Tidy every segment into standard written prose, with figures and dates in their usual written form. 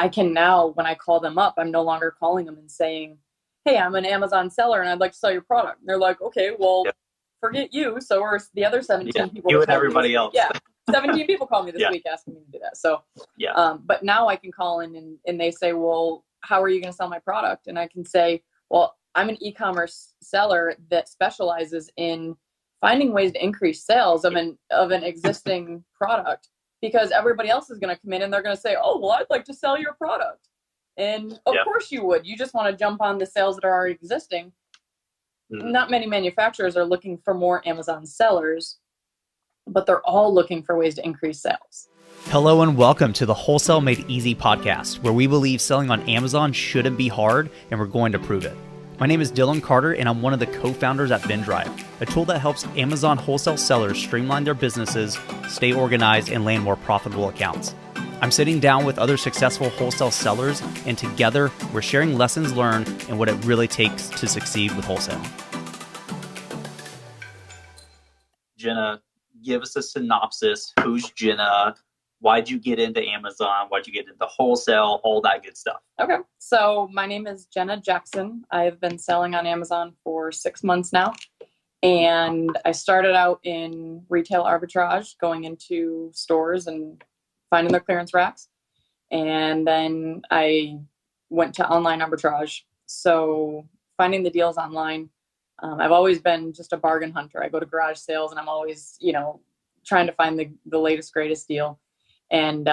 I can now, when I call them up, I'm no longer calling them and saying, hey, I'm an Amazon seller and I'd like to sell your product. And they're like, okay, well, Yep. forget you. So are the other 17 Yeah. people You that and called me this everybody week. else. Yeah. 17 people called me this Yeah. week asking me to do that. So, Yeah. but now I can call in and they say, well, how are you going to sell my product? And I can say, well, I'm an e-commerce seller that specializes in finding ways to increase sales of an existing product, because everybody else is going to come in and they're going to say, oh, well, I'd like to sell your product. And of Yeah. course you would. You just want to jump on the sales that are already existing. Mhm. Not many manufacturers are looking for more Amazon sellers, but they're all looking for ways to increase sales. Hello and welcome to the Wholesale Made Easy podcast, where we believe selling on Amazon shouldn't be hard, and we're going to prove it. My name is Dylan Carter, and I'm one of the co-founders at Vendrive, a tool that helps Amazon wholesale sellers streamline their businesses, stay organized, and land more profitable accounts. I'm sitting down with other successful wholesale sellers, and together we're sharing lessons learned and what it really takes to succeed with wholesale. Jenna, give us a synopsis. Who's Jenna? Why'd you get into Amazon? Why'd you get into wholesale? All that good stuff. Okay. So my name is Jenna Jackson. I've been selling on Amazon for 6 months now. And I started out in retail arbitrage, going into stores and finding their clearance racks. And then I went to online arbitrage. So finding the deals online. I've always been just a bargain hunter. I go to garage sales and I'm always, trying to find the latest, greatest deal. And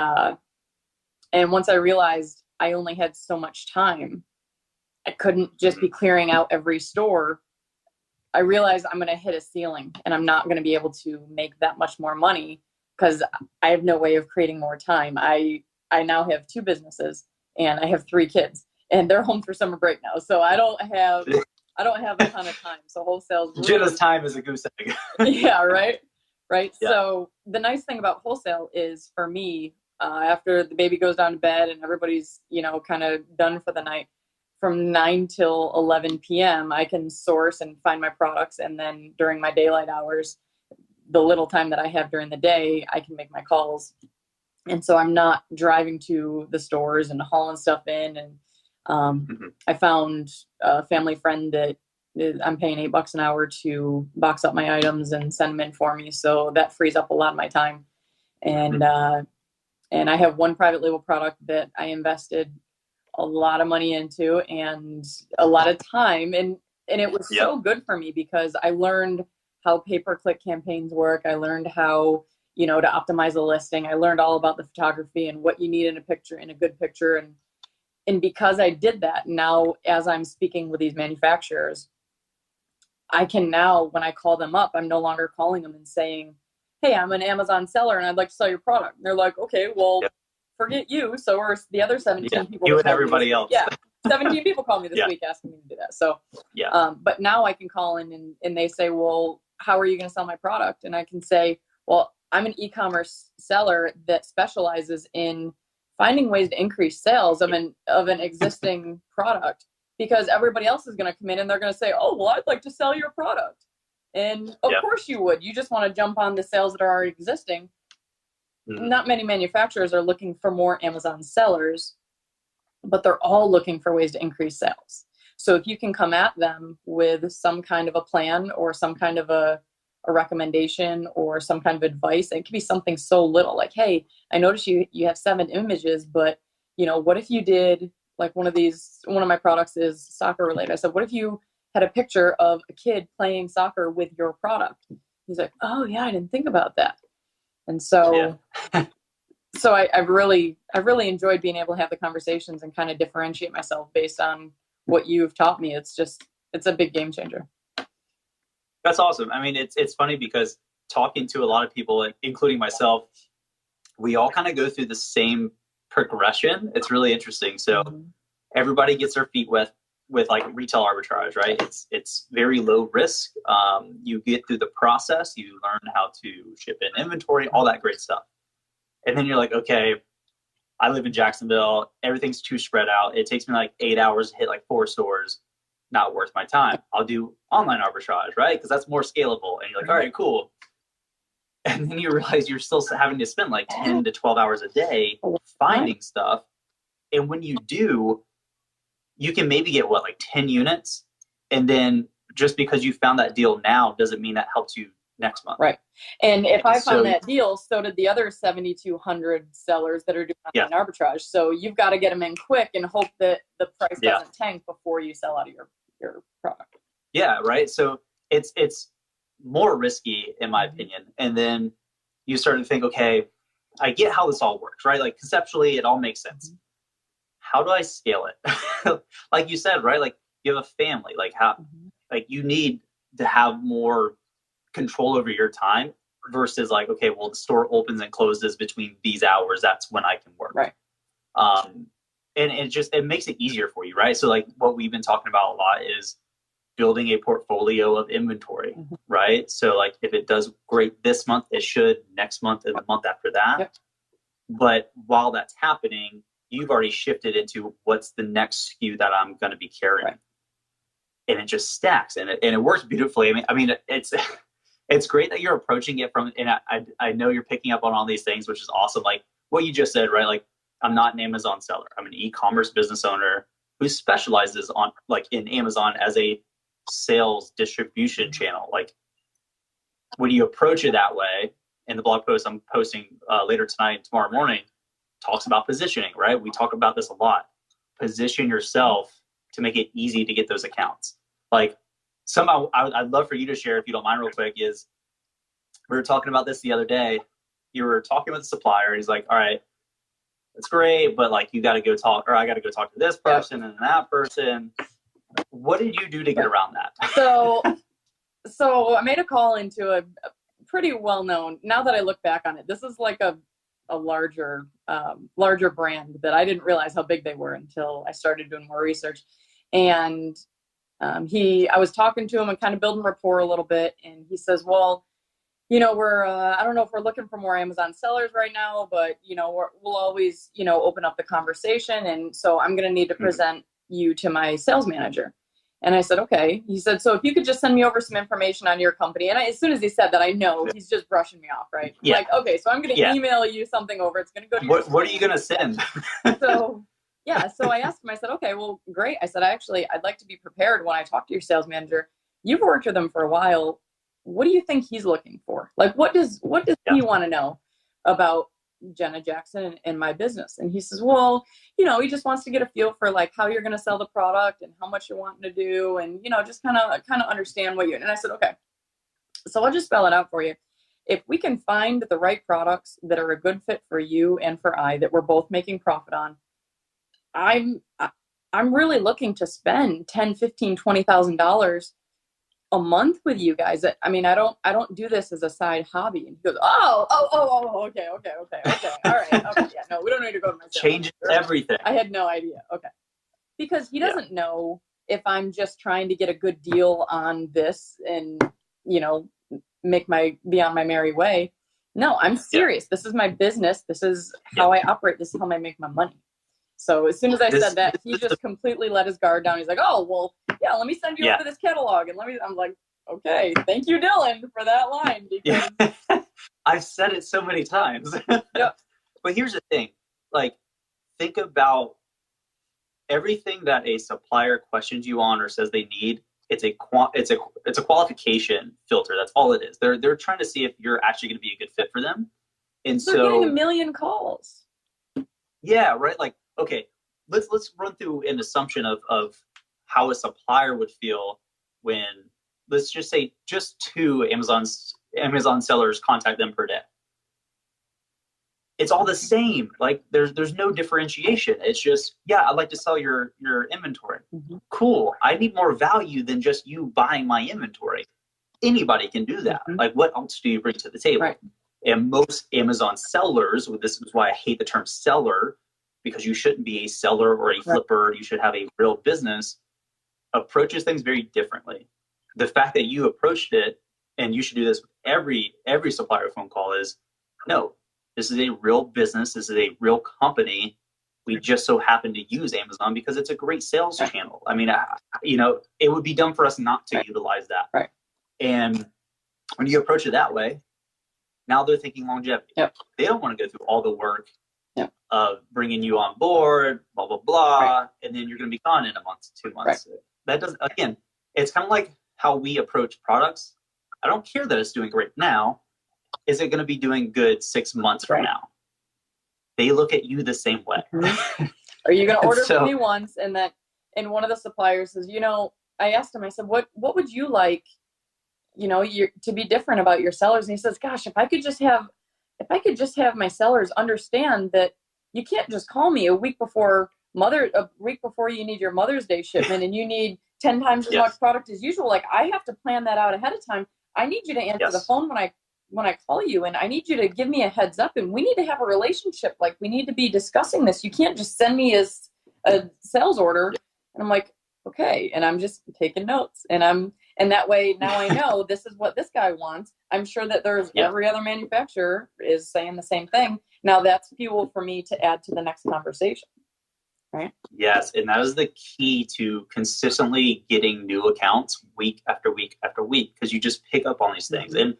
once I realized I only had so much time, I couldn't just be clearing out every store. I realized I'm going to hit a ceiling and I'm not going to be able to make that much more money because I have no way of creating more time. I now have 2 businesses and I have 3 kids and they're home for summer break now. So I don't have a ton of time. So wholesale is Jenna's time is a goose egg. Yeah, right. Right. Yeah. So the nice thing about wholesale is, for me, after the baby goes down to bed and everybody's, kind of done for the night, from 9 till 11 p.m., I can source and find my products. And then during my daylight hours, the little time that I have during the day, I can make my calls. And so I'm not driving to the stores and hauling stuff in. And I found a family friend that I'm paying $8 an hour to box up my items and send them in for me. So that frees up a lot of my time. And I have one private label product that I invested a lot of money into and a lot of time. And it was so good for me because I learned how pay-per-click campaigns work. I learned how, to optimize a listing. I learned all about the photography and what you need in a picture, in a good picture. And because I did that, now as I'm speaking with these manufacturers, I can now, when I call them up, I'm no longer calling them and saying, hey, I'm an Amazon seller and I'd like to sell your product. And they're like, okay, well, forget you. So are the other 17 people. You and everybody else. Yeah. 17 people called me this week asking me to do that. So, but now I can call in and they say, well, how are you going to sell my product? And I can say, well, I'm an e-commerce seller that specializes in finding ways to increase sales of an existing product, because everybody else is going to come in and they're going to say, oh, well, I'd like to sell your product. And of course you would. You just want to jump on the sales that are already existing. Not many manufacturers are looking for more Amazon sellers, but they're all looking for ways to increase sales. So if you can come at them with some kind of a plan or some kind of a recommendation or some kind of advice, it could be something so little like, hey, I noticed you have 7 images, but what if you did like one of my products is soccer related. I said, what if you had a picture of a kid playing soccer with your product? He's like, oh yeah, I didn't think about that. And so, so I've really enjoyed being able to have the conversations and kind of differentiate myself based on what you've taught me. It's a big game changer. That's awesome. I mean, it's funny because talking to a lot of people, like, including myself, we all kind of go through the same progression. It's really interesting. So everybody gets their feet wet with like retail arbitrage, right? It's very low risk. You get through the process, you learn how to ship in inventory, all that great stuff. And then you're like, okay, I live in Jacksonville. Everything's too spread out. It takes me like 8 hours to hit like 4 stores. Not worth my time. I'll do online arbitrage, right? Because that's more scalable. And you're like, all right, cool. And then you realize you're still having to spend like 10 to 12 hours a day finding stuff. And when you do, you can maybe get what, like 10 units. And then just because you found that deal now doesn't mean that helps you next month. Right. And if I found that deal, so did the other 7,200 sellers that are doing online arbitrage. So you've got to get them in quick and hope that the price doesn't tank before you sell out of your product. Yeah, right. So it's more risky in my opinion. And then you start to think, okay, I get how this all works, right? Like conceptually, it all makes sense. How do I scale it? Like you said, right? Like you have a family, like how, like you need to have more control over your time versus like, okay, well, the store opens and closes between these hours. That's when I can work. Right. And it makes it easier for you, right? So like what we've been talking about a lot is building a portfolio of inventory, right? So like if it does great this month, it should next month and the month after that. Yep. But while that's happening, you've already shifted into what's the next SKU that I'm going to be carrying. Right. And it just stacks and it works beautifully. I mean, it's great that you're approaching it from, and I know you're picking up on all these things, which is awesome. Like what you just said, right? Like I'm not an Amazon seller. I'm an e-commerce business owner who specializes on like in Amazon as a sales distribution channel. Like when you approach it that way, and the blog post I'm posting later tonight and tomorrow morning talks about positioning, right? We talk about this a lot. Position yourself to make it easy to get those accounts. Like somehow I'd love for you to share, if you don't mind real quick, is we were talking about this the other day. You were talking with the supplier. He's like, all right, it's great, but like you got to go talk, or I got to go talk to this person and that person. What did you do to get around that? So I made a call into a pretty well-known, now that I look back on it, this is like a larger brand that I didn't realize how big they were until I started doing more research. And I was talking to him and kind of building rapport a little bit. And he says, well, you know, I don't know if we're looking for more Amazon sellers right now, but you know, we'll always, you know, open up the conversation. And so I'm going to need to present you to my sales manager. And I said, okay. He said, so if you could just send me over some information on your company. And as soon as he said that, I know he's just brushing me off, right? Yeah. Like, okay, so I'm going to email you something over. It's going to go to your What are you going to send? So I asked him, I said, okay, well, great. I said, I'd like to be prepared when I talk to your sales manager. You've worked with him for a while. What do you think he's looking for? Like, what does he want to know about Jenna Jackson and my business? And he says, well, you know, he just wants to get a feel for like how you're going to sell the product and how much you're wanting to do. And, you know, just kind of understand what and I said, okay, so I'll just spell it out for you. If we can find the right products that are a good fit for you and for that we're both making profit on, I'm really looking to spend $10, $15, $20,000 a month with you guys. I mean, I don't do this as a side hobby. And he goes, okay. All right. Okay. Yeah, no, we don't need to go to my sales Changes manager. Everything. I had no idea. Okay. Because he doesn't know if I'm just trying to get a good deal on this and, you know, be on my merry way. No, I'm serious. This is my business. This is how I operate. This is how I make my money. So as soon as I said that, he just completely let his guard down. He's like, oh, well, yeah, let me send you over this catalog. And I'm like, okay, thank you, Dylan, for that line. Because I've said it so many times. Yep. But here's the thing. Like, think about everything that a supplier questions you on or says they need. It's a qualification filter. That's all it is. They're trying to see if you're actually going to be a good fit for them. And they're getting a million calls. Yeah, right. Like, okay, let's run through an assumption of how a supplier would feel when, let's just say, just 2 Amazon sellers contact them per day. It's all the same. Like there's no differentiation. It's just, I'd like to sell your inventory. Cool. I need more value than just you buying my inventory. Anybody can do that. Like what else do you bring to the table? Right. And most Amazon sellers, this is why I hate the term seller, because you shouldn't be a seller or a flipper. You should have a real business, approaches things very differently. The fact that you approached it, and you should do this with every supplier phone call, is no, this is a real business. This is a real company. We just so happen to use Amazon because it's a great sales channel. I mean, it would be dumb for us not to utilize that. Right. And when you approach it that way, now they're thinking longevity. Yep. They don't want to go through all the work of bringing you on board, blah, blah, blah. And then you're going to be gone in a month, 2 months. That doesn't, again, it's kind of like how we approach products. I don't care that it's doing great now. Is it going to be doing good 6 months from now? They look at you the same way. Are you going to order from me once? And one of the suppliers says, I asked him, I said, what would you like, to be different about your sellers? And he says, gosh, if I could just have my sellers understand that you can't just call me a week before you need your Mother's Day shipment and you need 10 times as much product as usual. Like, I have to plan that out ahead of time. I need you to answer the phone when I call you, and I need you to give me a heads up, and we need to have a relationship. Like, we need to be discussing this. You can't just send me a sales order. And I'm like, okay. And I'm just taking notes, and that way now I know this is what this guy wants. I'm sure that there's every other manufacturer is saying the same thing. Now that's fuel for me to add to the next conversation. Right? Yes. And that is the key to consistently getting new accounts week after week after week, because you just pick up on these things and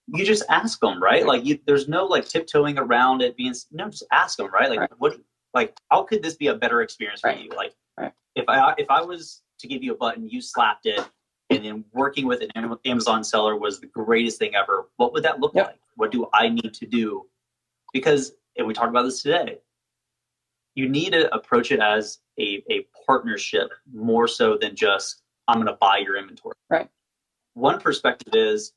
you just ask them, right? Like, there's no like tiptoeing around it being, just ask them, right? Like, how could this be a better experience for you? Like, if I was to give you a button, you slapped it, and then working with an Amazon seller was the greatest thing ever, what would that look like? What do I need to do? Because, and we talked about this today, you need to approach it as a partnership more so than just, I'm going to buy your inventory. Right. One perspective is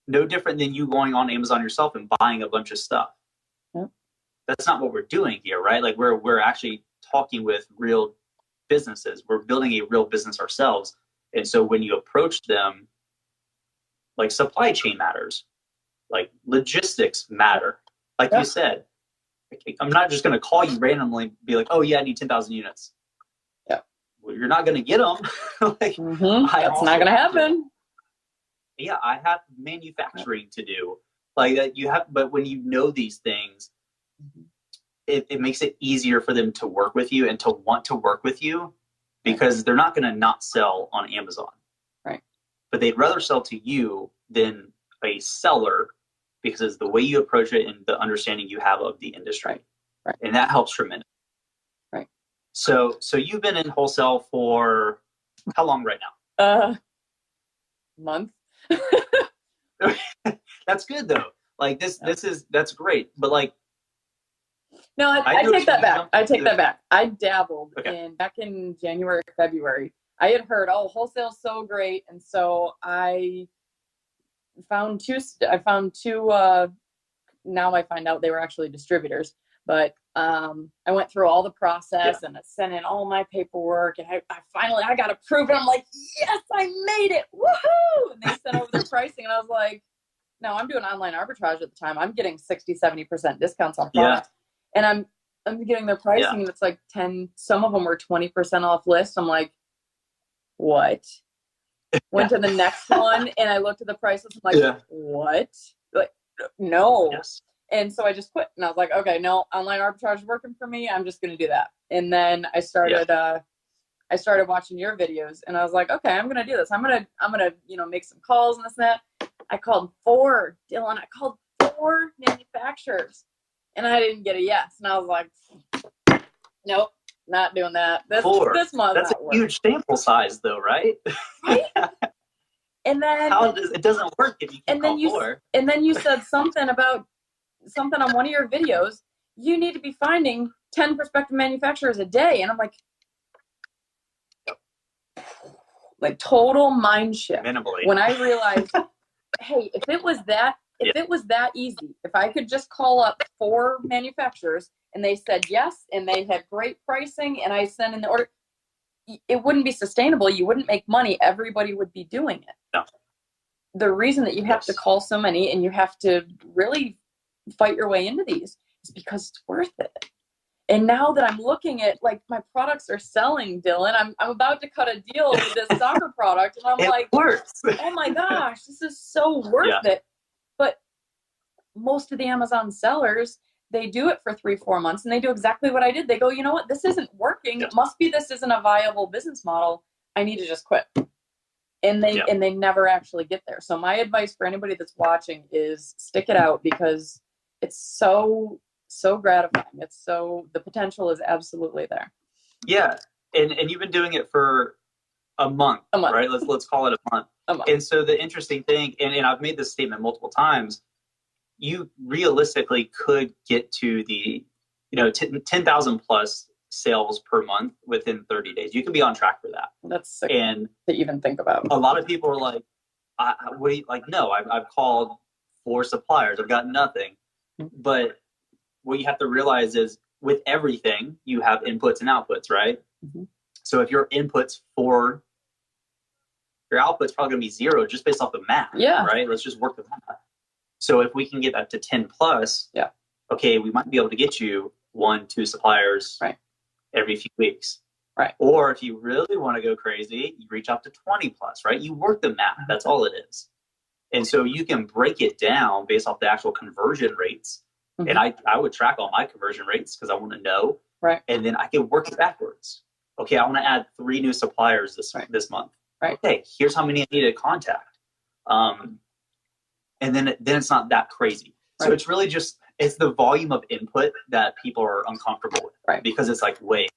no different than you going on Amazon yourself and buying a bunch of stuff. Yep. That's not what we're doing here, right? Like, we're actually talking with real businesses. We're building a real business ourselves. And so when you approach them, like, supply chain matters, like logistics matter. Like you said, I'm not just going to call you randomly and be like, oh yeah, I need 10,000 units. Yeah. Well, you're not going to get them. Like, that's not going to happen. I have manufacturing to do. Like that but when you know these things, it makes it easier for them to work with you and to want to work with you, because they're not going to not sell on Amazon. Right. But they'd rather sell to you than a seller, because it's the way you approach it and the understanding you have of the industry. Right. And that helps tremendously. Right. So you've been in wholesale for how long right now? Month. That's good though. Like that's great. But like, no, I take that back. I take that back. I dabbled back in January, February. I had heard, wholesale's so great. And so I found two, now I find out they were actually distributors, but I went through all the process and I sent in all my paperwork, and I finally got approved, and I'm like, yes, I made it. Woohoo! And they sent over the pricing, and I was like, no, I'm doing online arbitrage at the time. I'm getting 60-70% discounts on products. And I'm getting their pricing, and it's like 10, some of them were 20% off list. I'm like, what? Went to the next one, and I looked at the prices. I'm like, what? Like, no. Yes. And so I just quit, and I was like, okay, no, online arbitrage is working for me. I'm just going to do that. And then I started watching your videos, and I was like, okay, I'm going to do this. I'm going to, make some calls and this and that. I called 4 manufacturers, and I didn't get a yes. And I was like, nope, not doing that. This month. That's a huge sample size though, right? Right. And then it doesn't work if you can't call 4. And then you said something on one of your videos. You need to be finding 10 prospective manufacturers a day. And I'm like total mind shift. Minimally. When I realized, hey, if it was that easy, if I could just call up 4 manufacturers and they said yes, and they had great pricing, and I sent in the order, it wouldn't be sustainable. You wouldn't make money. Everybody would be doing it. No. The reason that you have to call so many and you have to really fight your way into these is because it's worth it. And now that I'm looking at, like, my products are selling, Dylan, I'm about to cut a deal with this soccer product, and I'm like, oh my gosh, this is so worth it. But most of the Amazon sellers, they do it for 3-4 months, and they do exactly what I did. They go, you know what, this isn't working. It must be this isn't a viable business model. I need to just quit. And they never actually get there. So my advice for anybody that's watching is stick it out, because it's so so gratifying. It's the potential is absolutely there. Yeah. And you've been doing it for a month, right? Let's call it a month. And so the interesting thing, and I've made this statement multiple times, you realistically could get to the, 10,000 plus sales per month within 30 days. You could be on track for that. That's sick to even think about. A lot of people are like, no, I've called 4 suppliers. I've got nothing. Mm-hmm. But what you have to realize is with everything, you have inputs and outputs, right? Mm-hmm. So if your inputs 4, your output's probably going to be 0 just based off the math, right? Let's just work the math. So if we can get up to 10 plus, okay, we might be able to get you 1, 2 suppliers every few weeks. Right. Or if you really want to go crazy, you reach out to 20 plus, right? You work the math. That's all it is. And so you can break it down based off the actual conversion rates. Mm-hmm. And I would track all my conversion rates because I want to know. Right. And then I can work it backwards. Okay, I want to add 3 new suppliers this month. Right. Okay, here's how many I need to contact. And then it's not that crazy. Right. So it's really just, it's the volume of input that people are uncomfortable with. Right. Because it's like, wait,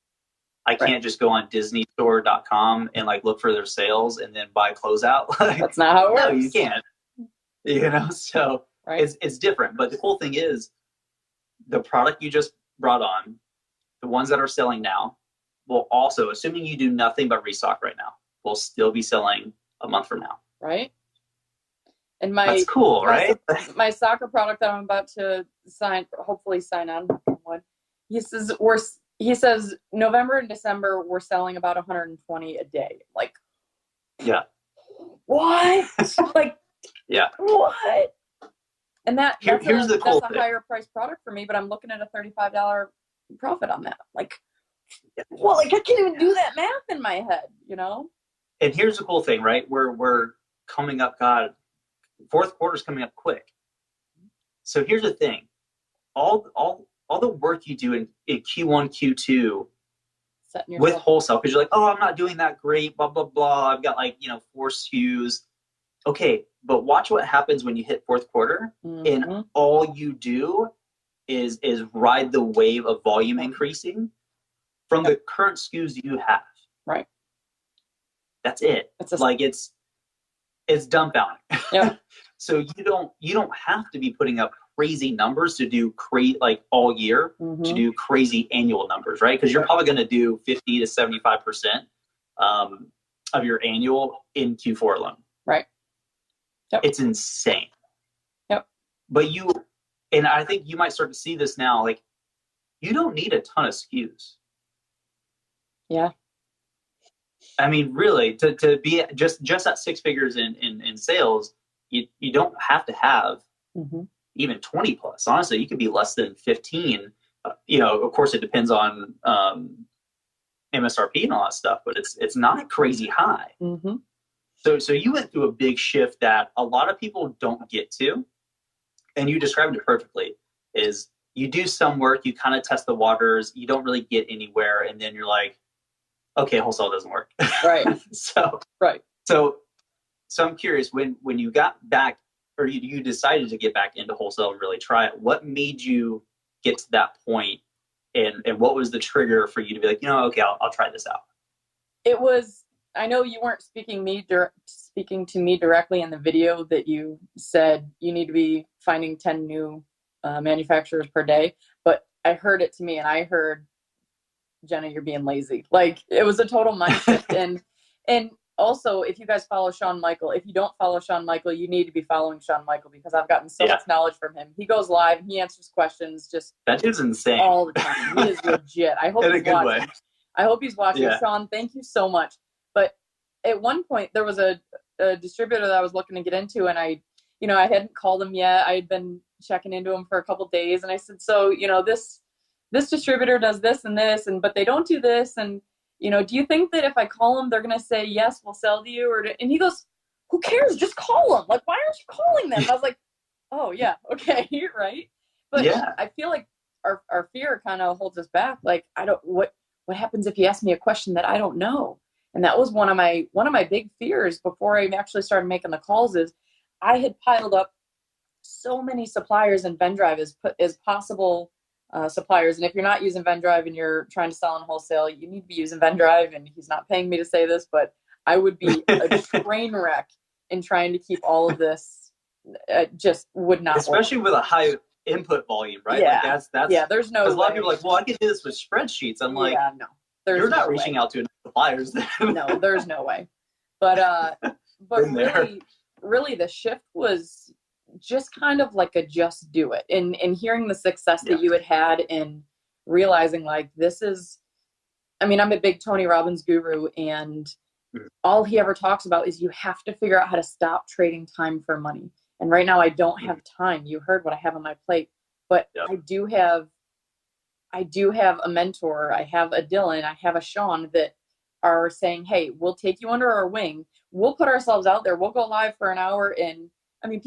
I can't just go on disneystore.com and like look for their sales and then buy closeout. That's not how it works. No, you can't. So it's different. But the cool thing is the product you just brought on, the ones that are selling now, will also, assuming you do nothing but restock right now, will still be selling a month from now. Right. And that's cool, right? My soccer product that I'm about to hopefully sign on one. He says November and December we're selling about 120 a day. Like, what? Like, what? And that's a higher price product for me, but I'm looking at a $35 profit on that. Like, well, like I can't even do that math in my head, And here's the cool thing, right? We're coming up, fourth quarter's coming up quick. So here's the thing. All the work you do in Q1, Q2 with wholesale, because you're like, oh, I'm not doing that great, blah, blah, blah. I've got 4 SKUs. Okay, but watch what happens when you hit fourth quarter and all you do is ride the wave of volume increasing from the current SKUs you have. Right. That's it. It's dumbfounding. Yeah. So you don't have to be putting up crazy numbers to do all year to do crazy annual numbers, right? Because you're probably going to do 50 to 75% of your annual in Q4 alone. Right. Yep. It's insane. Yep. But and I think you might start to see this now, like you don't need a ton of SKUs. Yeah. I mean, really, to be just at 6 figures in sales, you don't have to have even 20 plus. Honestly, you could be less than 15. Of course, it depends on MSRP and all that stuff, but it's not crazy high. Mm-hmm. So you went through a big shift that a lot of people don't get to, and you described it perfectly. Is you do some work, you kind of test the waters, you don't really get anywhere, and then you're like, okay, wholesale doesn't work. Right. So I'm curious, when you got back, or you decided to get back into wholesale and really try it, what made you get to that point, and what was the trigger for you to be like, okay, I'll try this out? It was, I know you weren't speaking to me directly in the video that you said you need to be finding 10 new manufacturers per day, but I heard it to me, and I heard, Jenna, you're being lazy. Like, it was a total mind shift. and also, if you guys follow Shawn Michael, if you don't follow Shawn Michael, you need to be following Shawn Michael, because I've gotten so much knowledge from him. He goes live and he answers questions that dude's insane all the time. He is legit. I hope he's watching. I hope he's watching. Shawn, thank you so much. But at one point, there was a distributor that I was looking to get into, and I hadn't called him yet. I had been checking into him for a couple days, and I said, so, this distributor does this and this, but they don't do this. And, do you think that if I call them, they're going to say, yes, we'll sell to you? And he goes, who cares? Just call them. Like, why aren't you calling them? And I was like, oh yeah. Okay. You're right. But I feel like our fear kind of holds us back. Like, what happens if you ask me a question that I don't know? And that was one of my big fears before I actually started making the calls. Is I had piled up so many suppliers in Vendrive as possible suppliers. And if you're not using Vendrive and you're trying to sell on wholesale, you need to be using Vendrive. And he's not paying me to say this, but I would be a train wreck in trying to keep all of this. Just would not especially work. with a high input volume, right? Yeah. Like that's yeah, there's no because a lot of way. people are like, well, I can do this with spreadsheets. I'm like, yeah, no, you're not no reaching way. out to enough suppliers then. No, there's no way. But really the shift was just kind of like a just do it. And hearing the success that you had in realizing like this is, I mean, I'm a big Tony Robbins guru, and all he ever talks about is you have to figure out how to stop trading time for money. And right now I don't have time. You heard what I have on my plate, but I do have a mentor. I have a Dylan, I have a Sean that are saying, hey, we'll take you under our wing. We'll put ourselves out there. We'll go live for an hour. And I mean,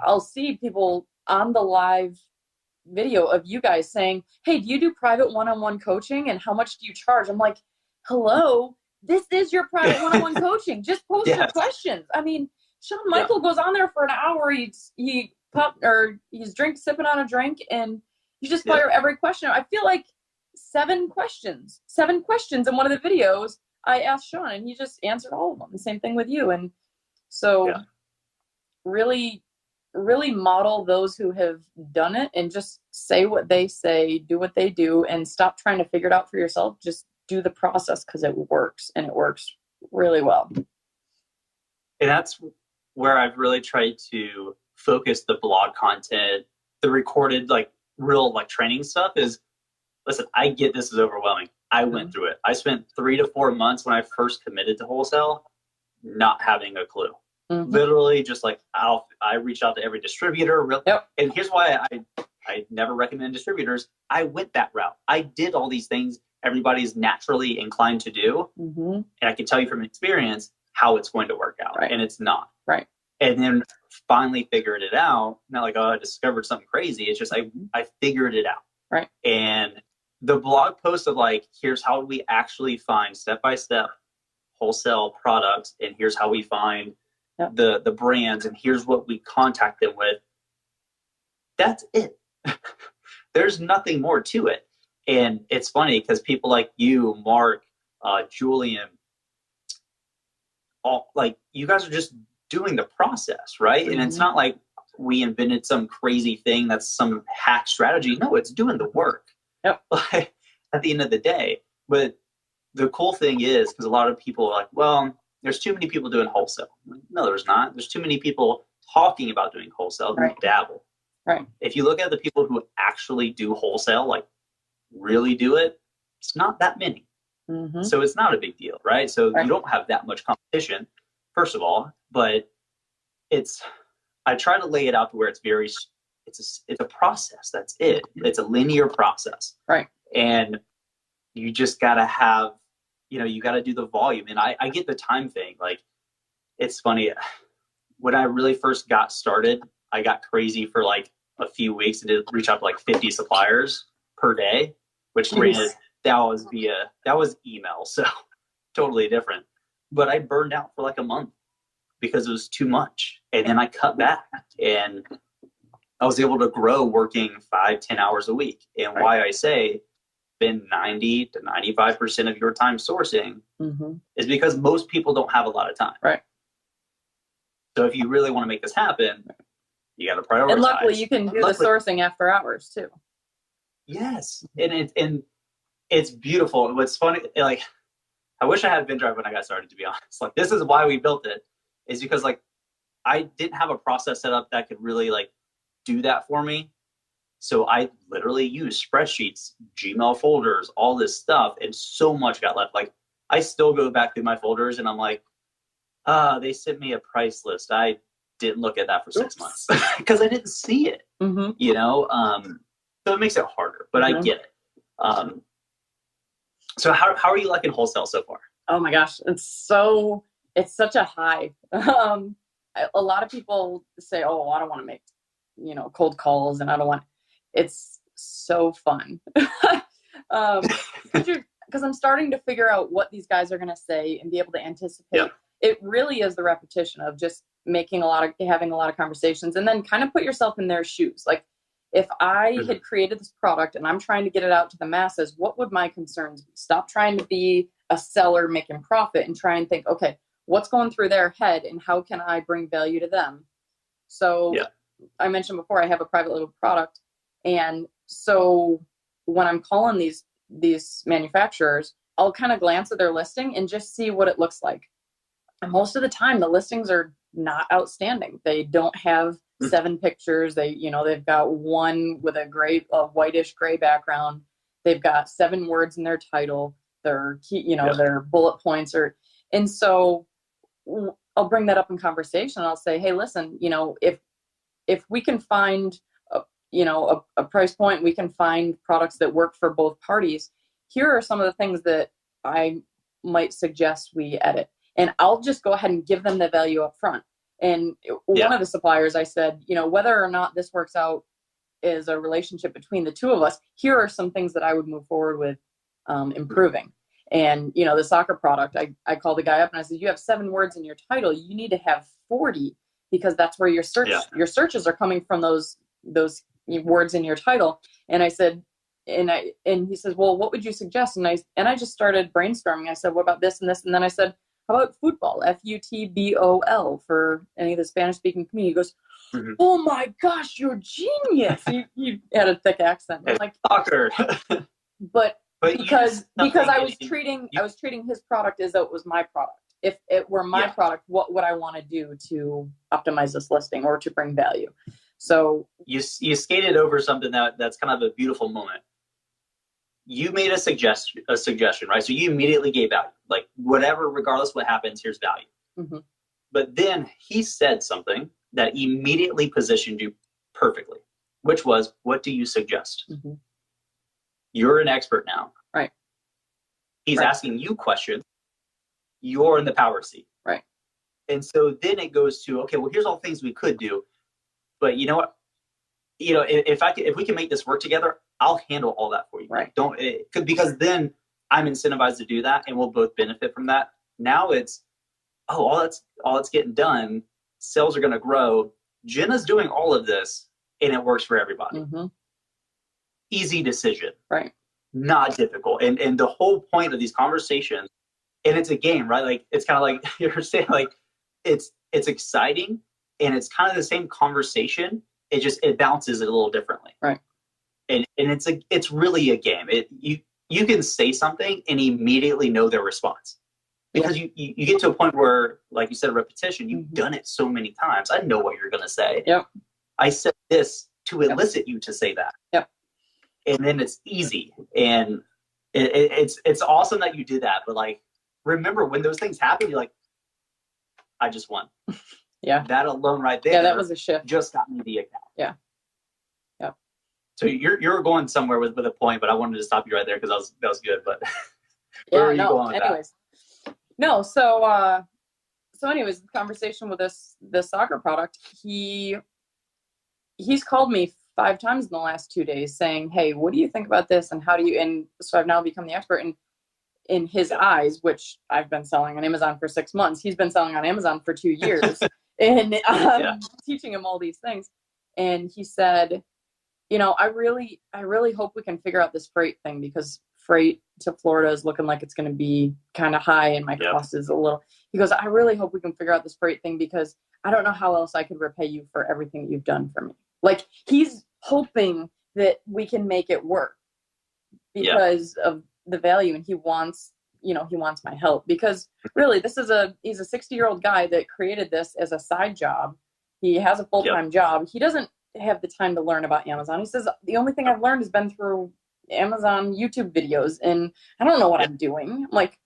I'll see people on the live video of you guys saying, hey, do you do private one-on-one coaching? And how much do you charge? I'm like, hello, this is your private one-on-one coaching. Just post your questions. I mean, Shawn Michael goes on there for an hour. He's sipping on a drink, and you just fire every question. I feel like seven questions in one of the videos I asked Shawn, and he just answered all of them. The same thing with you. And so really, really model those who have done it, and just say what they say, do what they do, and stop trying to figure it out for yourself. Just do the process, because it works, and it works really well. And that's where I've really tried to focus the blog content, the recorded, like real like training stuff is, listen, I get this is overwhelming. I went through it. I spent 3 to 4 months when I first committed to wholesale, not having a clue. Literally just like, I reached out to every distributor. And here's why I never recommend distributors. I went that route. I did all these things everybody's naturally inclined to do. And I can tell you from experience how it's going to work out. And it's not. And then finally figured it out. Not like, oh, I discovered something crazy. It's just I figured it out. And the blog post of like, here's how we actually find step-by-step wholesale products, and here's how we find the brands, and here's what we contact them with. That's it. There's nothing more to it. And it's funny because people like you, Mark, Julian, all like you guys are just doing the process, right? And it's not like we invented some crazy thing that's some hack strategy. No, it's doing the work. Like, at the end of the day. But the cool thing is, because a lot of people are like, well, there's too many people doing wholesale. No, there's not. There's too many people talking about doing wholesale who dabble. If you look at the people who actually do wholesale, like really do it, it's not that many. So it's not a big deal, right? So you don't have that much competition, first of all, but I try to lay it out to where it's a process. That's it. It's a linear process. And you just got to have, you got to do the volume. And I get the time thing. Like, it's funny. When I really first got started, I got crazy for like a few weeks and did reach out to like 50 suppliers per day, which granted, that was email. So totally different. But I burned out for like a month because it was too much. And then I cut back, and I was able to grow working 5-10 hours a week. And why I say spend 90 to 95% of your time sourcing is because most people don't have a lot of time. So if you really want to make this happen, you got to prioritize. And luckily you can do the sourcing after hours too. Yes. And it's beautiful. What's funny, like, I wish I had Vendrive when I got started, to be honest. Like, this is why we built it, is because like I didn't have a process set up that could really like do that for me. So I literally used spreadsheets, Gmail folders, all this stuff, and so much got left. Like, I still go back through my folders and I'm like, they sent me a price list. I didn't look at that for 6 months because I didn't see it, so it makes it harder, but I get it. So how are you liking wholesale so far? Oh my gosh, it's such a high. A lot of people say, oh, I don't want to make, cold calls, and I don't want, it's so fun. Because I'm starting to figure out what these guys are going to say and be able to anticipate. It really is the repetition of just having a lot of conversations, and then kind of put yourself in their shoes. Like, If I had created this product and I'm trying to get it out to the masses, what would my concerns be? Stop trying to be a seller making profit and try and think, okay, what's going through their head and how can I bring value to them? So I mentioned before, I have a private label product. And so when I'm calling these manufacturers, I'll kind of glance at their listing and just see what it looks like. And most of the time, the listings are not outstanding. They don't have 7 pictures. They've got one with a whitish gray background. They've got 7 words in their title. Their key, their bullet points and so I'll bring that up in conversation. I'll say, hey, listen, if we can find a price point, we can find products that work for both parties. Here are some of the things that I might suggest we edit. And I'll just go ahead and give them the value up front. And one of the suppliers, I said, whether or not this works out as a relationship between the two of us, here are some things that I would move forward with improving. And, the soccer product, I called the guy up and I said, you have 7 words in your title. You need to have 40 because that's where your searches are coming from, those words in your title. And I said, and he says, well, what would you suggest? And I just started brainstorming. I said, what about this and this? And then I said, how about football? FUTBOL for any of the Spanish speaking community. He goes, oh my gosh, you're genius. He had a thick accent. I'm like, soccer. but because I was treating his product as though it was my product. If it were my product, what would I want to do to optimize this listing or to bring value? So you skated over something that's kind of a beautiful moment. You made a suggestion, right? So you immediately gave value, like whatever, regardless what happens, here's value. But then he said something that immediately positioned you perfectly, which was, what do you suggest? You're an expert now. Right. He's asking you questions. You're in the power seat. Right. And so then it goes to, okay, well, here's all things we could do. But you know what? If we can make this work together, I'll handle all that for you. Right. Because then I'm incentivized to do that and we'll both benefit from that. Now it's, all that's getting done. Sales are going to grow. Jenna's doing all of this and it works for everybody. Easy decision. Right. Not difficult. And the whole point of these conversations, and it's a game, right? Like, it's kind of like you're saying, like, it's exciting and it's kind of the same conversation. It bounces it a little differently. Right. And it's really a game. You can say something and immediately know their response. Because you get to a point where, like you said, repetition, you've done it so many times. I know what you're going to say. Yep. I said this to elicit you to say that. Yep. And then it's easy. And it's awesome that you did that. But like, remember when those things happen, you're like, I just won. Yeah. That alone right there. Yeah, that was a shift. Just got me the account. Yeah. Yep. So you're going somewhere with a point, but I wanted to stop you right there because that was good. But yeah, where are you going with anyways. No, so anyways, the conversation with this soccer product, he's called me 5 times in the last 2 days saying, hey, what do you think about this? And how do you, and so I've now become the expert in his eyes, which I've been selling on Amazon for 6 months. He's been selling on Amazon for 2 years and teaching him all these things. And he said, I really hope we can figure out this freight thing because freight to Florida is looking like it's going to be kind of high and my cost is a little. He goes, I really hope we can figure out this freight thing because I don't know how else I could repay you for everything that you've done for me. Like, he's hoping that we can make it work because of the value, and he wants my help because really he's a 60-year-old guy that created this as a side job. He has a full-time job. He doesn't have the time to learn about Amazon. He says, the only thing I've learned has been through Amazon YouTube videos and I don't know what I'm doing. I'm like,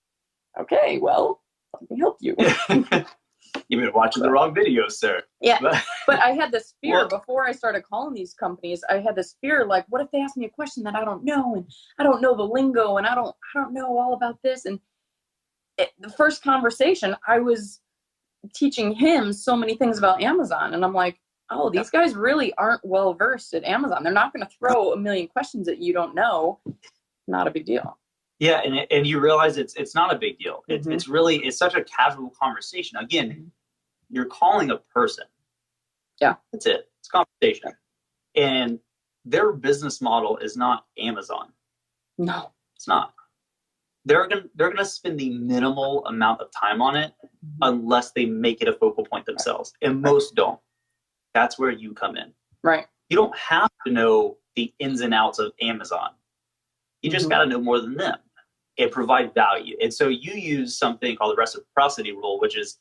okay, well, let me help you. You've been watching the wrong videos, sir. Yeah. But I had this fear before I started calling these companies. I had this fear, like, what if they ask me a question that I don't know, and I don't know the lingo, and I don't know all about this. And the first conversation, I was teaching him so many things about Amazon, and I'm like, oh, these guys really aren't well versed at Amazon. They're not going to throw a million questions at you don't know. Not a big deal. Yeah, and you realize it's not a big deal. It's such a casual conversation. Again, you're calling a person. Yeah. That's it. It's conversation. And their business model is not Amazon. No, it's not. They're gonna spend the minimal amount of time on it unless they make it a focal point themselves, and most don't. That's where you come in. Right. You don't have to know the ins and outs of Amazon. You just got to know more than them and provide value. And so you use something called the reciprocity rule, which is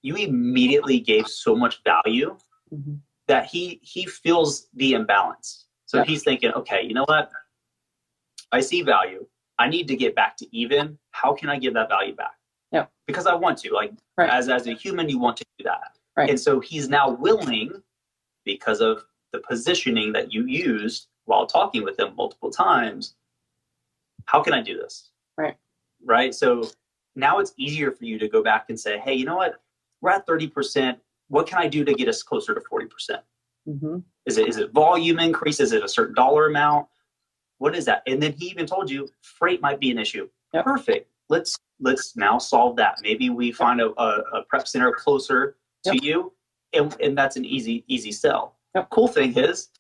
you immediately gave so much value that he feels the imbalance. So he's thinking, okay, you know what? I see value. I need to get back to even. How can I give that value back? Yeah. Because I want to. Like as a human, you want to do that. Right. And so he's now willing, because of the positioning that you used while talking with him multiple times. How can I do this? Right. So now it's easier for you to go back and say, hey, you know what? We're at 30%. What can I do to get us closer to 40%? Is it volume increase? Is it a certain dollar amount? What is that? And then he even told you freight might be an issue. Perfect. Let's now solve that. Maybe we find a prep center closer to you, and that's an easy sell. Cool thing is,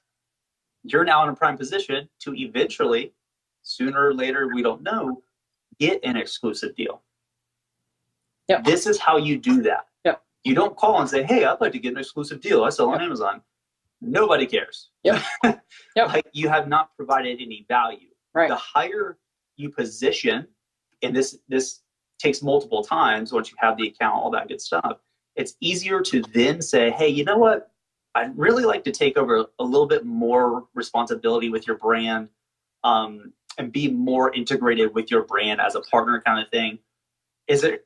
you're now in a prime position to eventually, sooner or later, we don't know, get an exclusive deal. This is how you do that. You don't call and say, hey, I'd like to get an exclusive deal. I sell on Amazon. Nobody cares. Like, you have not provided any value. The higher you position, and this takes multiple times once you have the account, all that good stuff, it's easier to then say, hey, you know what? I'd really like to take over a little bit more responsibility with your brand, and be more integrated with your brand as a partner kind of thing. Is it,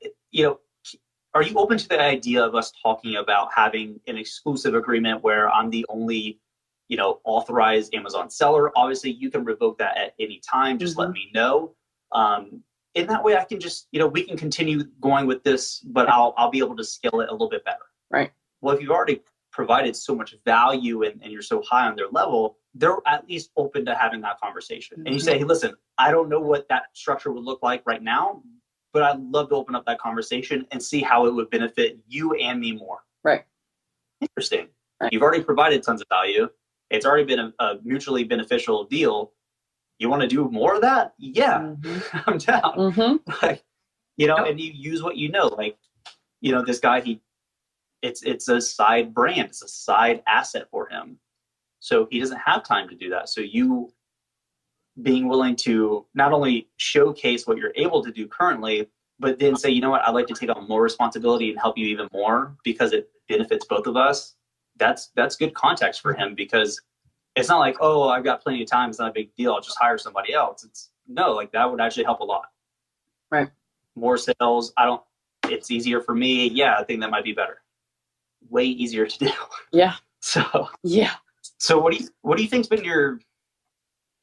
are you open to the idea of us talking about having an exclusive agreement where I'm the only, authorized Amazon seller? Obviously, you can revoke that at any time. Just let me know. In that way, I can just, we can continue going with this, but I'll be able to scale it a little bit better. Right. Well, if you've already provided so much value and you're so high on their level, they're at least open to having that conversation. And you say, hey, listen, I don't know what that structure would look like right now, but I'd love to open up that conversation and see how it would benefit you and me more. Right. Interesting. You've already provided tons of value. It's already been a mutually beneficial deal. You want to do more of that? Yeah, I'm down. Like, and you use what you know. Like, this guy, it's a side brand. It's a side asset for him. So he doesn't have time to do that. So you being willing to not only showcase what you're able to do currently, but then say, you know what, I'd like to take on more responsibility and help you even more because it benefits both of us. That's good context for him, because it's not like, oh, I've got plenty of time. It's not a big deal. I'll just hire somebody else. It's no, like that would actually help a lot. Right. More sales. It's easier for me. Yeah, I think that might be better. Way easier to do. Yeah. So what do you think's been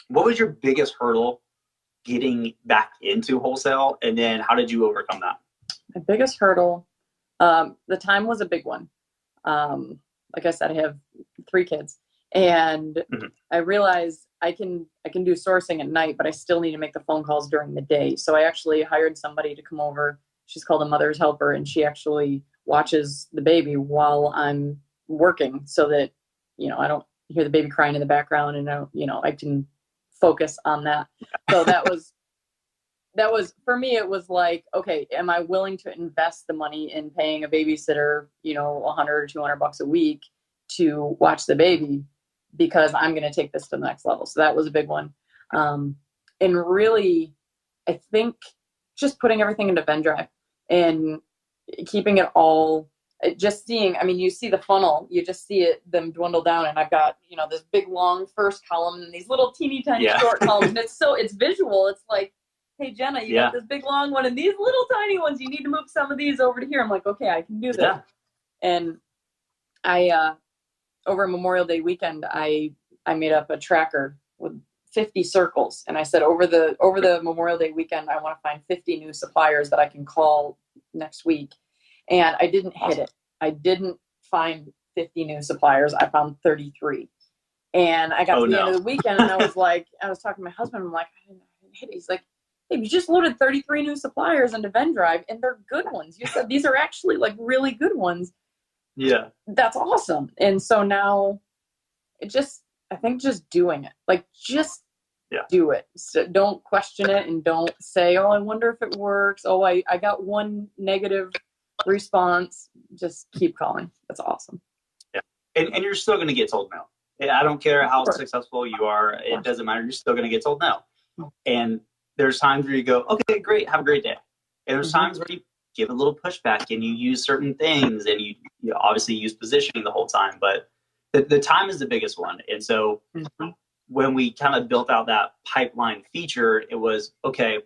what was your biggest hurdle getting back into wholesale, and then how did you overcome that? My biggest hurdle, the time was a big one. Like I said, I have 3 kids, and I realized I can do sourcing at night, but I still need to make the phone calls during the day. So I actually hired somebody to come over. She's called a mother's helper, and she actually watches the baby while I'm working, so that I don't hear the baby crying in the background, and I can focus on that. So that was for me. It was like, okay, am I willing to invest the money in paying a babysitter, $100 or $200 a week to watch the baby, because I'm going to take this to the next level. So that was a big one. And really, I think just putting everything into Vendrive and keeping it all, just seeing, you see the funnel, you just see them dwindle down, and I've got, this big long first column and these little teeny tiny short columns. And it's visual. It's like, hey, Jenna, you got this big long one and these little tiny ones. You need to move some of these over to here. I'm like, okay, I can do this. Yeah. And I, over Memorial Day weekend, I made up a tracker with 50 circles. And I said, over the Memorial Day weekend, I want to find 50 new suppliers that I can call next week. And I didn't hit it. I didn't find 50 new suppliers. I found 33. And I got to the end of the weekend, and I was talking to my husband. I'm like, I didn't hit it. He's like, hey, you just loaded 33 new suppliers into Vendrive, and they're good ones. You said these are actually like really good ones. Yeah. That's awesome. And so now it just, I think just doing it, like just Yeah. do it. So don't question it and don't say, oh, I wonder if it works. Oh, I got one negative response. Just keep calling. That's awesome. Yeah. And you're still going to get told no. I don't care how successful you are. It doesn't matter. You're still going to get told no. And there's times where you go, okay, great. Have a great day. And there's times where you give a little pushback and you use certain things, and you obviously use positioning the whole time, but the time is the biggest one. And so when we kind of built out that pipeline feature, it was, okay,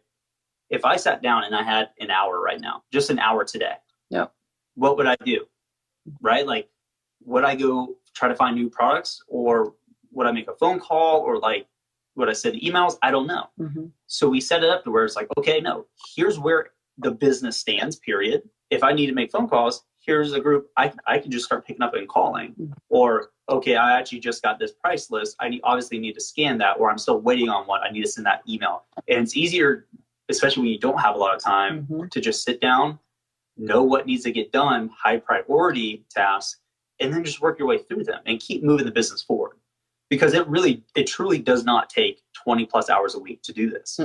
if I sat down and I had an hour right now, just an hour today, what would I do? Right? Like, would I go try to find new products, or would I make a phone call, or like, would I send emails? I don't know. So we set it up to where it's like, okay, no, here's where the business stands, period. If I need to make phone calls, here's a group I can just start picking up and calling. Or, okay, I actually just got this price list. I obviously need to scan that, or I'm still waiting on one. I need to send that email. And it's easier, especially when you don't have a lot of time, to just sit down, know what needs to get done, high priority tasks, and then just work your way through them and keep moving the business forward. Because it truly does not take 20 plus hours a week to do this.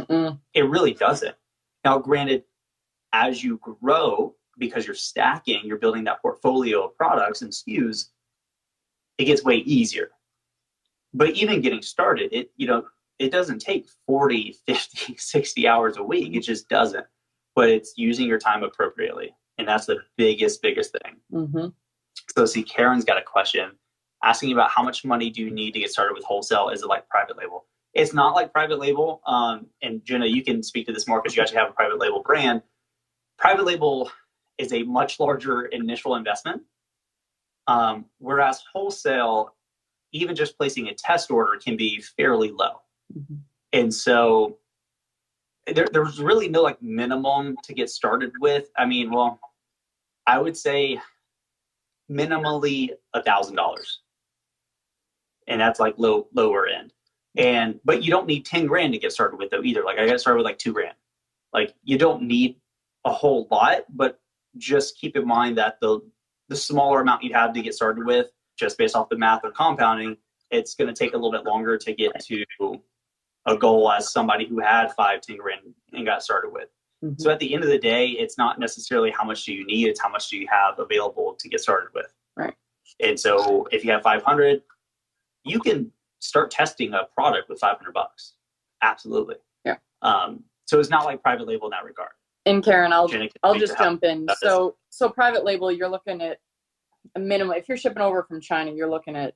It really doesn't. Now, granted, as you grow, because you're stacking, you're building that portfolio of products and SKUs, it gets way easier. But even getting started, it doesn't take 40, 50, 60 hours a week. It just doesn't. But it's using your time appropriately. And that's the biggest thing. So see, Karen's got a question asking about how much money do you need to get started with wholesale? Is it like private label? It's not like private label. And Jenna, you can speak to this more because you actually have a private label brand. Private label is a much larger initial investment. Whereas wholesale, even just placing a test order can be fairly low. And so there's really no like minimum to get started with. I mean, well, I would say minimally $1,000. And that's like lower end. But you don't need 10 grand to get started with though either. Like I got started with like $2,000. Like you don't need a whole lot, but just keep in mind that the smaller amount you have to get started with, just based off the math of compounding, it's going to take a little bit longer to get to a goal as somebody who had 5-10 grand and got started with. So at the end of the day, it's not necessarily how much do you need, it's how much do you have available to get started with. Right. And so if you have 500, you can start testing a product with $500. Absolutely. Yeah. So it's not like private label in that regard. And Karen, I'll just jump in. So private label, you're looking at a minimum. If you're shipping over from China, you're looking at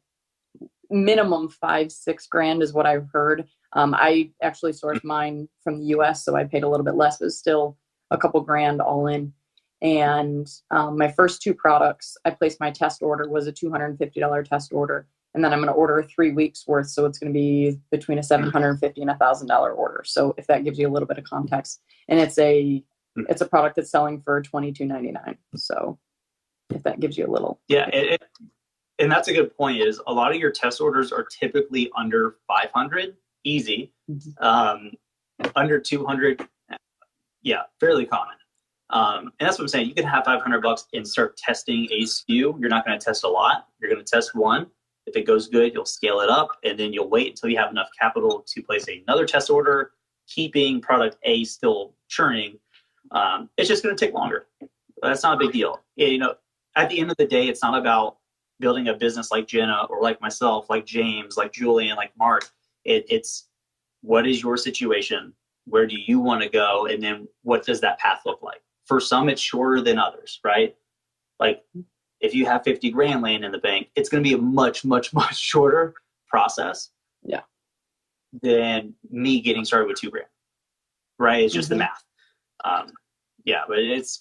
minimum 5-6 grand is what I've heard. I actually sourced mine from the US, so I paid a little bit less, but still a couple grand all in. And my first 2 products, I placed my test order was a $250 test order. And then I'm going to order 3 weeks worth. So it's going to be between a $750 and $1,000 order. So if that gives you a little bit of context, and it's a product that's selling for $22.99. So if that gives you a little. Yeah. And that's a good point is a lot of your test orders are typically under 500, easy. Under 200. Yeah. Fairly common. And that's what I'm saying. You can have $500 and start testing a SKU. You're not going to test a lot. You're going to test one. If it goes good, you'll scale it up, and then you'll wait until you have enough capital to place another test order, keeping product A still churning. It's just going to take longer. That's not a big deal. At the end of the day, it's not about building a business like Jenna or like myself, like James, like Julian, like Mark. It's what is your situation? Where do you want to go? And then what does that path look like? For some, it's shorter than others, right? Like, if you have 50 grand laying in the bank, it's going to be a much, much, much shorter process. Yeah. Than me getting started with 2 grand. Right? It's just the math. Yeah, but it's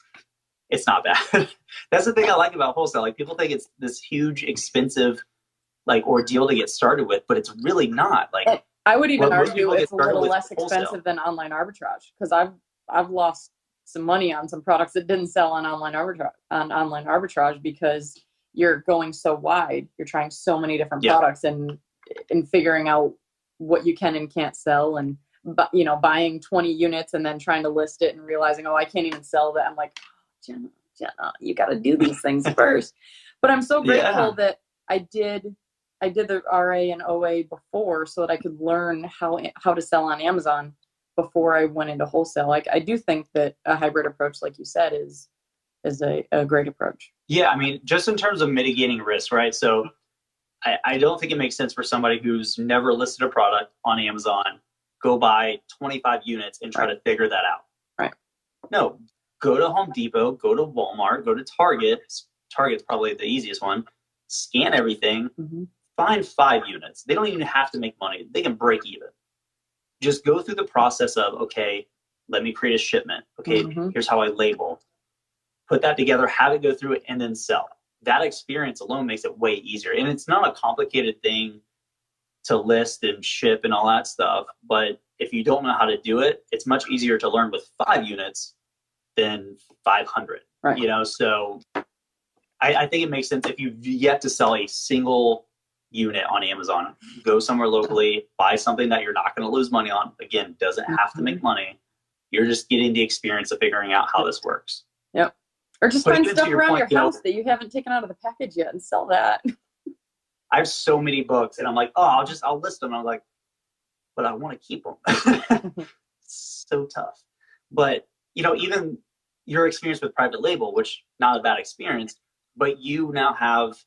not bad. That's the thing I like about wholesale. Like people think it's this huge, expensive, like ordeal to get started with, but it's really not. Like and I would even argue it's a little less expensive than online arbitrage because I've lost some money on some products that didn't sell on online arbitrage because you're going so wide. You're trying so many different products and figuring out what you can and can't sell, and buying 20 units and then trying to list it and realizing, I can't even sell that. I'm like, Jenna, you got to do these things first. But I'm so grateful that I did I did the RA and OA before so that I could learn how to sell on Amazon before I went into wholesale. Like, I do think that a hybrid approach, like you said, is a great approach. Yeah, I mean, just in terms of mitigating risk, right? So I don't think it makes sense for somebody who's never listed a product on Amazon, go buy 25 units and try to figure that out. Right. No, go to Home Depot, go to Walmart, go to Target. Target's probably the easiest one. Scan everything, find 5 units. They don't even have to make money. They can break even. Just go through the process of, okay, let me create a shipment. Okay, here's how I label. Put that together, have it go through it, and then sell. That experience alone makes it way easier. And it's not a complicated thing to list and ship and all that stuff. But if you don't know how to do it, it's much easier to learn with 5 units than 500. Right. You know, so I think it makes sense if you've yet to sell a single unit on Amazon, go somewhere locally, buy something that you're not going to lose money on. Again, doesn't have to make money. You're just getting the experience of figuring out how this works. Yep. Or just find stuff around your house that you haven't taken out of the package yet and sell that. I have so many books and I'm like, oh, I'll list them. And I'm like, but I want to keep them. So tough. But, you know, even your experience with private label, which not a bad experience, but you now have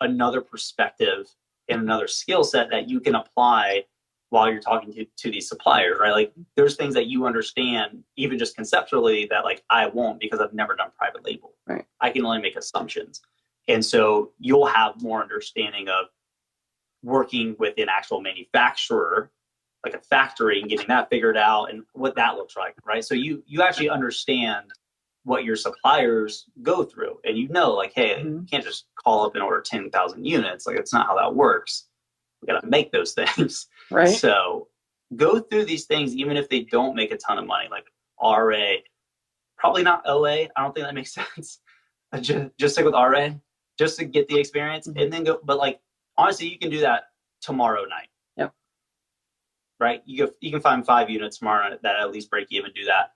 another perspective and another skill set that you can apply while you're talking to these suppliers, right? Like, there's things that you understand, even just conceptually, that like I won't, because I've never done private label. Right. I can only make assumptions. And so you'll have more understanding of working with an actual manufacturer, like a factory, and getting that figured out and what that looks like, right? So you actually understand what your suppliers go through, and you know, like, hey, you can't just call up and order 10,000 units. Like, it's not how that works. We got to make those things. Right. So go through these things, even if they don't make a ton of money, like RA, probably not OA. I don't think that makes sense. Just stick with RA, just to get the experience, and then go. But like, honestly, you can do that tomorrow night. Yep. Right. You can find 5 units tomorrow night that at least break even, do that.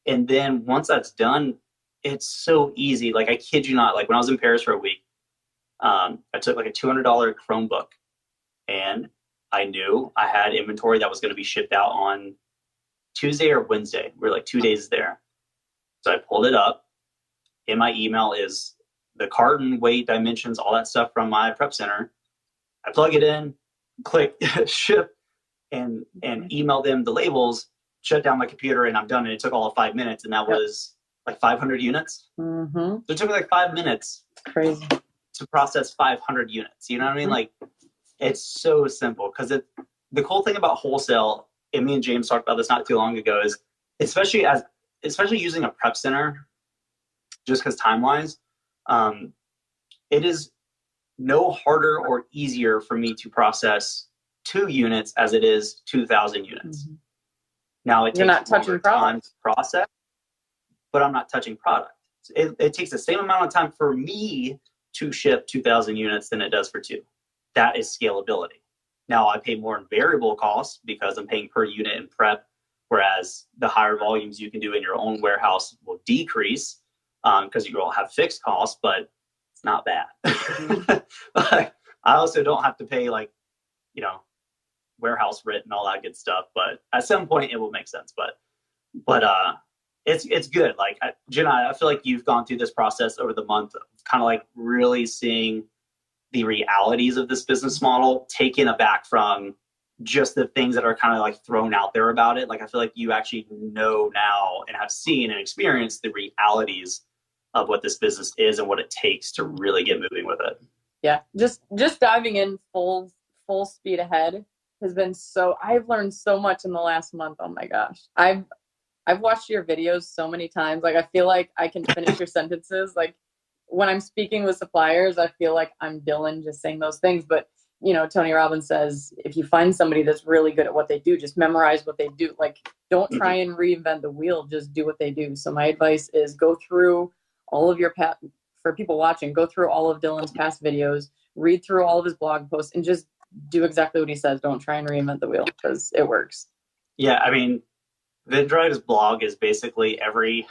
And then once that's done, it's so easy. Like, I kid you not, like when I was in Paris for a week, I took like a $200 Chromebook, and I knew I had inventory that was going to be shipped out on Tuesday or Wednesday. We were like 2 days there. So I pulled it up. In my email is the carton, weight, dimensions, all that stuff from my prep center. I plug it in, click ship, and email them the labels, shut down my computer, and I'm done. And it took all of 5 minutes, and that was like 500 units. So it took me like 5 minutes. Crazy. To process 500 units. You know what I mean? Like, it's so simple. Because the cool thing about wholesale, and me and James talked about this not too long ago, is especially using a prep center, just because time-wise, it is no harder or easier for me to process 2 units as it is 2,000 units. Now, it takes longer time to process, but I'm not touching product. It takes the same amount of time for me to ship 2,000 units than it does for 2. That is scalability. Now, I pay more in variable costs because I'm paying per unit in prep, whereas the higher volumes you can do in your own warehouse will decrease because you will have fixed costs, but it's not bad. But I also don't have to pay, like, you know, warehouse rent and all that good stuff. But at some point it will make sense. But it's good. Like, Jenna, I feel like you've gone through this process over the month of kind of like really seeing the realities of this business model, taken aback from just the things that are kind of like thrown out there about it. Like, I feel like you actually know now and have seen and experienced the realities of what this business is and what it takes to really get moving with it. Yeah. Just diving in full speed ahead has been I've learned so much in the last month. Oh my gosh. I've watched your videos so many times. Like, I feel like I can finish your sentences. Like, when I'm speaking with suppliers, I feel like I'm Dylan just saying those things. But, you know, Tony Robbins says, if you find somebody that's really good at what they do, just memorize what they do. Like, don't try and reinvent the wheel. Just do what they do. So my advice is go through all of your for people watching, go through all of Dylan's past videos, read through all of his blog posts, and just do exactly what he says. Don't try and reinvent the wheel, because it works. Yeah. I mean, Vendrive's blog is basically every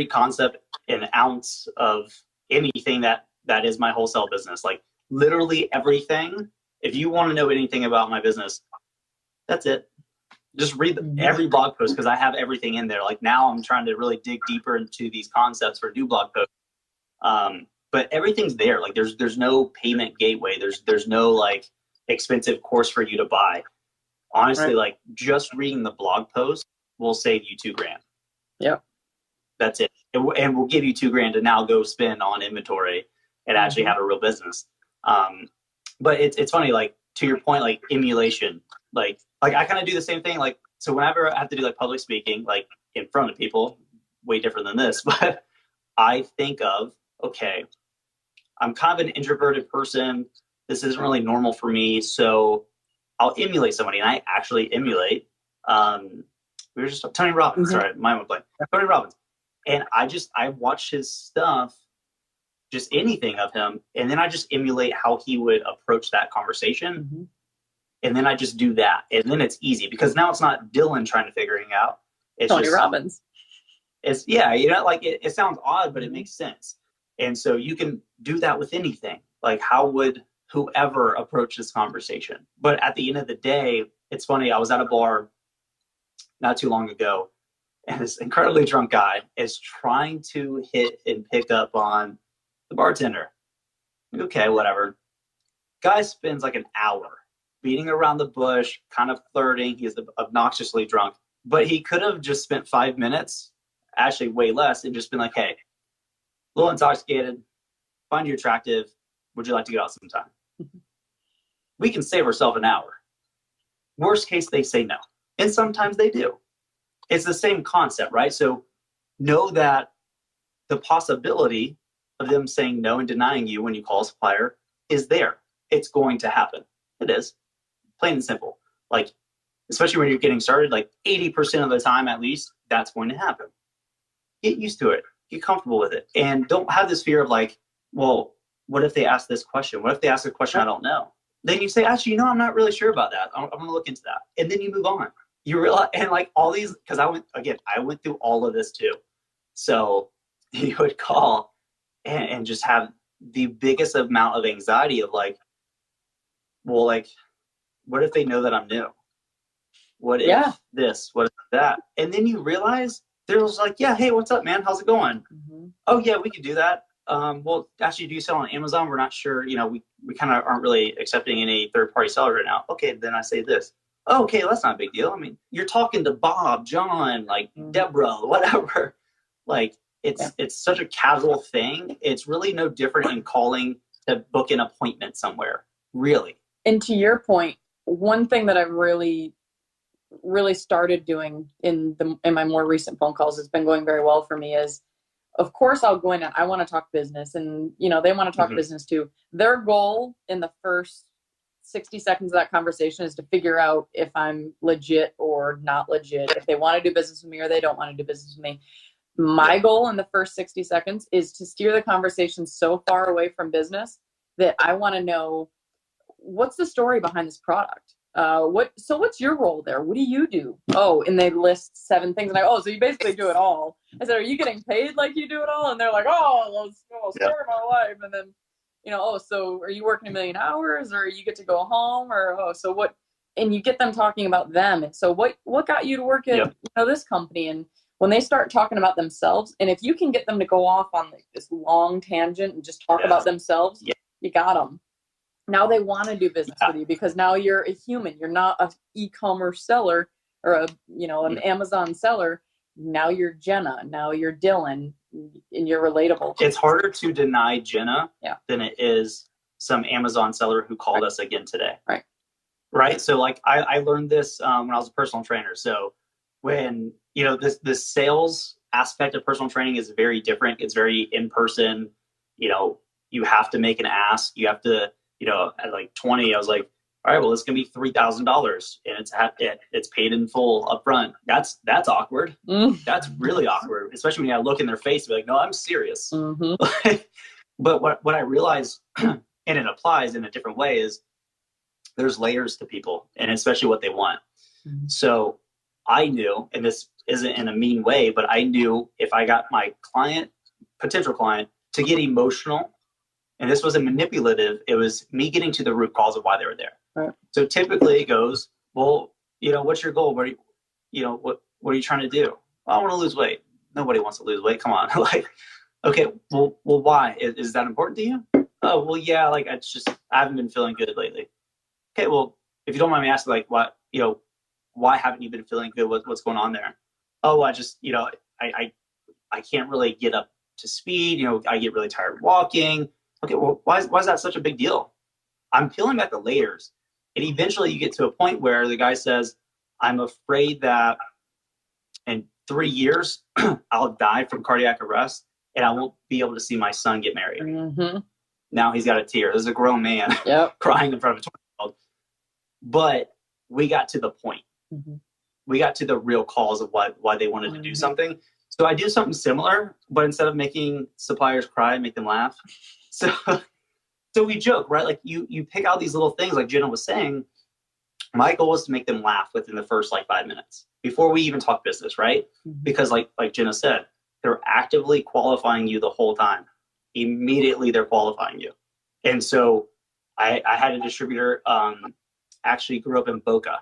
concept, an ounce of anything that is my wholesale business. Like, literally everything. If you want to know anything about my business, that's it. Just read every blog post, because I have everything in there. Like now I'm trying to really dig deeper into these concepts for new blog posts. But everything's there. Like there's no payment gateway. There's no like expensive course for you to buy. Honestly, Right. like just reading the blog post will save you $2,000. Yep. That's it. And we'll give you $2,000 to now go spend on inventory and actually have a real business. But it's funny, like to your point, like emulation, like I kind of do the same thing. Like, so whenever I have to do like public speaking, like in front of people, way different than this, but I think of, okay, I'm kind of an introverted person. This isn't really normal for me. So I'll emulate somebody, and I actually emulate, we were just Tony Robbins. Sorry, mine went blank. Tony Robbins. And I watch his stuff, just anything of him, and then I just emulate how he would approach that conversation. And then I just do that. And then it's easy, because now it's not Dylan trying to figure it out. It's Tony just, Robbins. It's, yeah, you know, like it sounds odd, but it makes sense. And so you can do that with anything. Like, how would whoever approach this conversation? But at the end of the day, it's funny. I was at a bar not too long ago, and this incredibly drunk guy is trying to hit and pick up on the bartender. Okay, whatever. Guy spends like an hour beating around the bush, kind of flirting. He's obnoxiously drunk. But he could have just spent 5 minutes, actually way less, and just been like, hey, a little intoxicated, find you attractive. Would you like to get out sometime? We can save ourselves an hour. Worst case, they say no. And sometimes they do. It's the same concept, right? So know that the possibility of them saying no and denying you when you call a supplier is there. It's going to happen. It is. Plain and simple. Like, especially when you're getting started, like 80% of the time at least, that's going to happen. Get used to it. Get comfortable with it. And don't have this fear of like, well, what if they ask this question? What if they ask a question I don't know? Then you say, actually, I'm not really sure about that. I'm going to look into that. And then you move on. You realize, and like all these, because I went through all of this too. So you would call and just have the biggest amount of anxiety of like, well, like, what if they know that I'm new? What if this? What if that? And then you realize they're just like, yeah, hey, what's up, man? How's it going? Oh, yeah, we could do that. Well, actually, do you sell on Amazon? We're not sure. You know, we kind of aren't really accepting any third-party sellers right now. Okay, then I say this. Oh, okay, that's not a big deal. I mean, you're talking to Bob, John, like Deborah, whatever. Like, it's such a casual thing. It's really no different in calling to book an appointment somewhere, really. And to your point, one thing that I've really started doing in my more recent phone calls has been going very well for me is, of course, I'll go in and I want to talk business, and they want to talk business too. Their goal in the first 60 seconds of that conversation is to figure out if I'm legit or not legit, if they want to do business with me or they don't want to do business with me. My goal in the first 60 seconds is to steer the conversation so far away from business that I want to know, what's the story behind this product? What's your role there? What do you do? Oh, and they list 7 things. And so you basically do it all. I said, are you getting paid like you do it all? And they're like, oh, story of my life. And then, so are you working 1 million hours, or you get to go home, or, so what? And you get them talking about them. And so what got you to work at, this company? And when they start talking about themselves, and if you can get them to go off on like this long tangent and just talk about themselves, you got them. Now they want to do business with you, because now you're a human. You're not an e-commerce seller or an Amazon seller. Now you're Jenna. Now you're Dylan, and you're relatable. It's harder to deny Jenna than it is some Amazon seller who called us again today. Right. So like I learned this when I was a personal trainer. So when, this sales aspect of personal training is very different. It's very in person. You have to make an ask. You have to, at like 20, I was like, all right, well, it's going to be $3,000 and it's paid in full up front. That's awkward. That's really awkward, especially when you look in their face and be like, no, I'm serious. But what I realized, and it applies in a different way, is there's layers to people, and especially what they want. So I knew, and this isn't in a mean way, but I knew if I got my potential client to get emotional And this wasn't manipulative. It was me getting to the root cause of why they were there. Right. So typically it goes, well, what's your goal? What are you trying to do? Well, I want to lose weight. Nobody wants to lose weight. Come on. Like, okay, well, why? Is that important to you? Oh, well, yeah, like I haven't been feeling good lately. Okay, well, if you don't mind me asking, like, why haven't you been feeling good? What's going on there? Oh, I just, I can't really get up to speed. I get really tired walking. Okay, well, why is that such a big deal? I'm peeling back the layers. And eventually you get to a point where the guy says, I'm afraid that in 3 years, I'll die from cardiac arrest and I won't be able to see my son get married. Mm-hmm. Now he's got a tear. This is a grown man crying in front of a 20-year-old. But we got to the point. Mm-hmm. We got to the real cause of why they wanted to do something. So I do something similar, but instead of making suppliers cry, make them laugh. So we joke, right? Like you pick out these little things like Jenna was saying. My goal is to make them laugh within the first 5 minutes before we even talk business, right? Mm-hmm. Because like Jenna said, they're actively qualifying you the whole time. Immediately they're qualifying you. And so I had a distributor actually grew up in Boca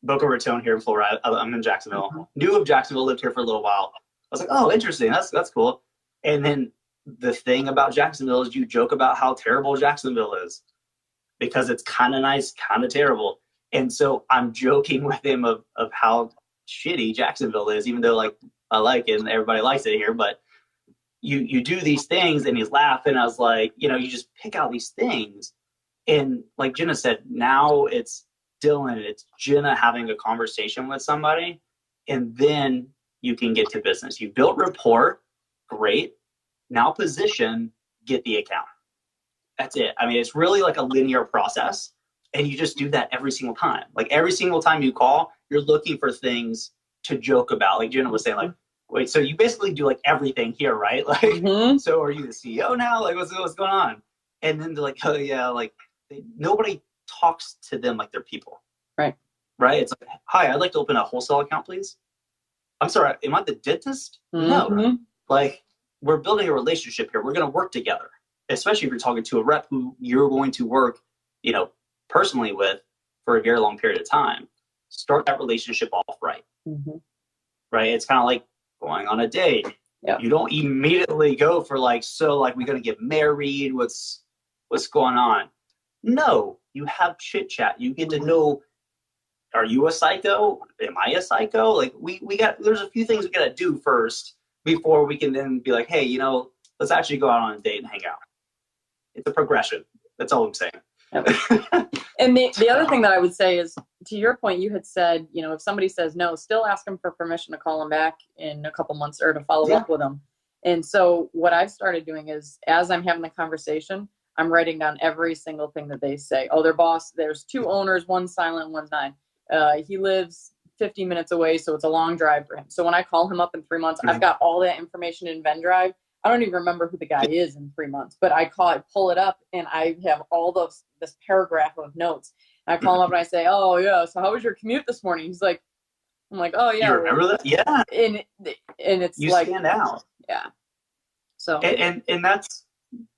Raton here in Florida. I'm in Jacksonville. Mm-hmm. Knew of Jacksonville, lived here for a little while. I was like, oh, interesting. That's cool. And then the thing about Jacksonville is you joke about how terrible Jacksonville is because it's kind of nice, kind of terrible. And so I'm joking with him of how shitty Jacksonville is, even though I like it and everybody likes it here. But you do these things and he's laughing. I was like, you just pick out these things. And like Jenna said, now it's Dylan, it's Jenna having a conversation with somebody, and then you can get to business. You built rapport, great. Now position, get the account. That's it. I mean, it's really like a linear process, and you just do that every single time. Like every single time you call, you're looking for things to joke about. Like Jenna was saying, like, wait, so you basically do everything here, right? Like, mm-hmm. So are you the CEO now? Like, what's going on? And then they're like, oh yeah, nobody talks to them like they're people. Right. It's like, hi, I'd like to open a wholesale account, please. I'm sorry, am I the dentist? Mm-hmm. No. We're building a relationship here. We're going to work together, especially if you're talking to a rep who you're going to work, personally with for a very long period of time. Start that relationship off right. Mm-hmm. Right? It's kind of like going on a date. Yeah. You don't immediately go for we're going to get married. What's going on? No, you have chit chat. You get to know, are you a psycho? Am I a psycho? There's a few things we got to do first before we can then be like, hey, let's actually go out on a date and hang out. It's a progression. That's all I'm saying. Yep. And the other thing that I would say is, to your point, you had said, if somebody says no, still ask them for permission to call them back in a couple months or to follow up with them. And so what I've started doing is, as I'm having the conversation, I'm writing down every single thing that they say. Oh, their boss, there's 2 owners, one's silent, one's not. He lives 50 minutes away, so it's a long drive for him. So when I call him up in 3 months, I've got all that information in Vendrive. I don't even remember who the guy is in 3 months, but I pull it up, and I have all this paragraph of notes. And I call him up and I say, oh yeah, so how was your commute this morning? He's like, I'm like, oh yeah. You remember that? Yeah. And it's you stand out. Yeah. So and that's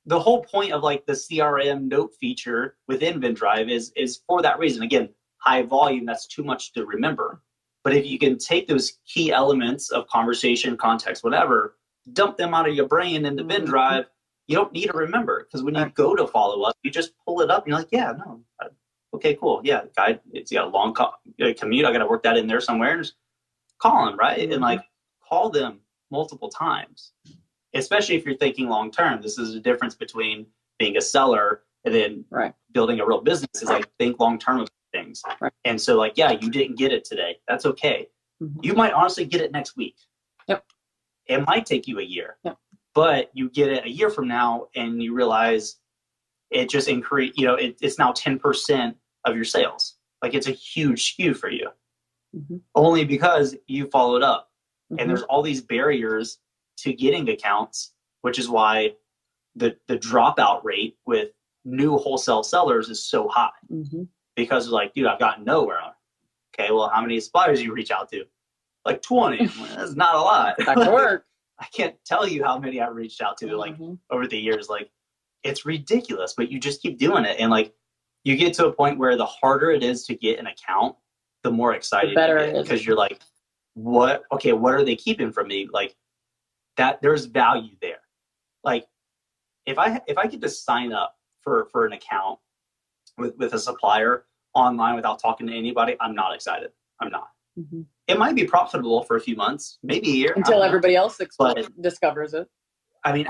the whole point of the CRM note feature within Vendrive is for that reason. Again, high volume, that's too much to remember. But if you can take those key elements of conversation, context, whatever, dump them out of your brain into Vendrive, you don't need to remember. Because when you go to follow up, you just pull it up and you're like, yeah, no, okay, cool. Yeah, guy, it's got a long commute. I got to work that in there somewhere. Just call him, right? And call them multiple times. Especially if you're thinking long term. This is the difference between being a seller and then building a real business is think long term of things. Right. And so yeah, you didn't get it today. That's okay. Mm-hmm. You might honestly get it next week. Yep. It might take you a year. Yep. But you get it a year from now and you realize it just increased, it's now 10% of your sales. It's a huge skew for you. Mm-hmm. Only because you followed up. Mm-hmm. And there's all these barriers to getting accounts, which is why the dropout rate with new wholesale sellers is so high. Mm-hmm. Because dude, I've gotten nowhere. Okay, well, how many suppliers you reach out to? 20. That's not a lot. That could work. I can't tell you how many I've reached out to over the years. it's ridiculous, but you just keep doing it. And like, you get to a point where the harder it is to get an account, the more excited The better you it get, is. because you're like, what are they keeping from me? Like, that there's value there. Like, if I get to sign up for an account with a supplier online without talking to anybody, I'm not excited. I'm not. Mm-hmm. It might be profitable for a few months, maybe a year. Until everybody else discovers it. I mean,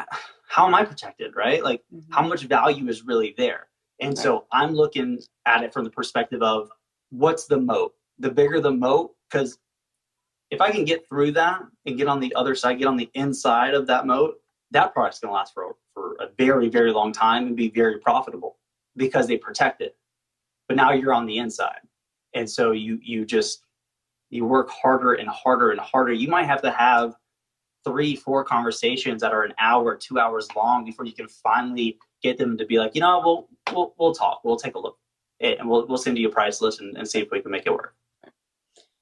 how am I protected, right? Like, how much value is really there? And so I'm looking at it from the perspective of, what's the moat? The bigger the moat, because if I can get through that and get on the other side, get on the inside of that moat, that product's going to last for a very, very long time and be very profitable because they protect it. But now you're on the inside. And so you work harder and harder and harder. You might have to have 3-4 conversations that are an hour, 2 hours long before you can finally get them to be like, we'll talk, we'll take a look, and we'll send you a price list and see if we can make it work.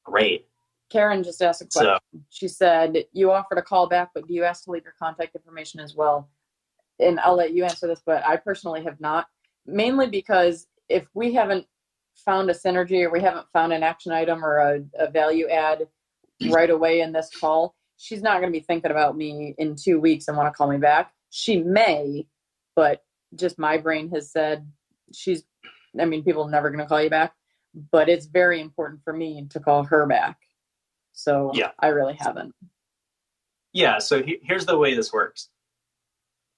Great. Karen just asked a question. She said, you offered a call back, but do you ask to leave your contact information as well? And I'll let you answer this, but I personally have not, mainly because if we haven't found a synergy or we haven't found an action item or a value add right away in this call, she's not going to be thinking about me in 2 weeks and want to call me back. She may, but just my brain has said people are never going to call you back, but it's very important for me to call her back. So I really haven't. Yeah. So here's the way this works.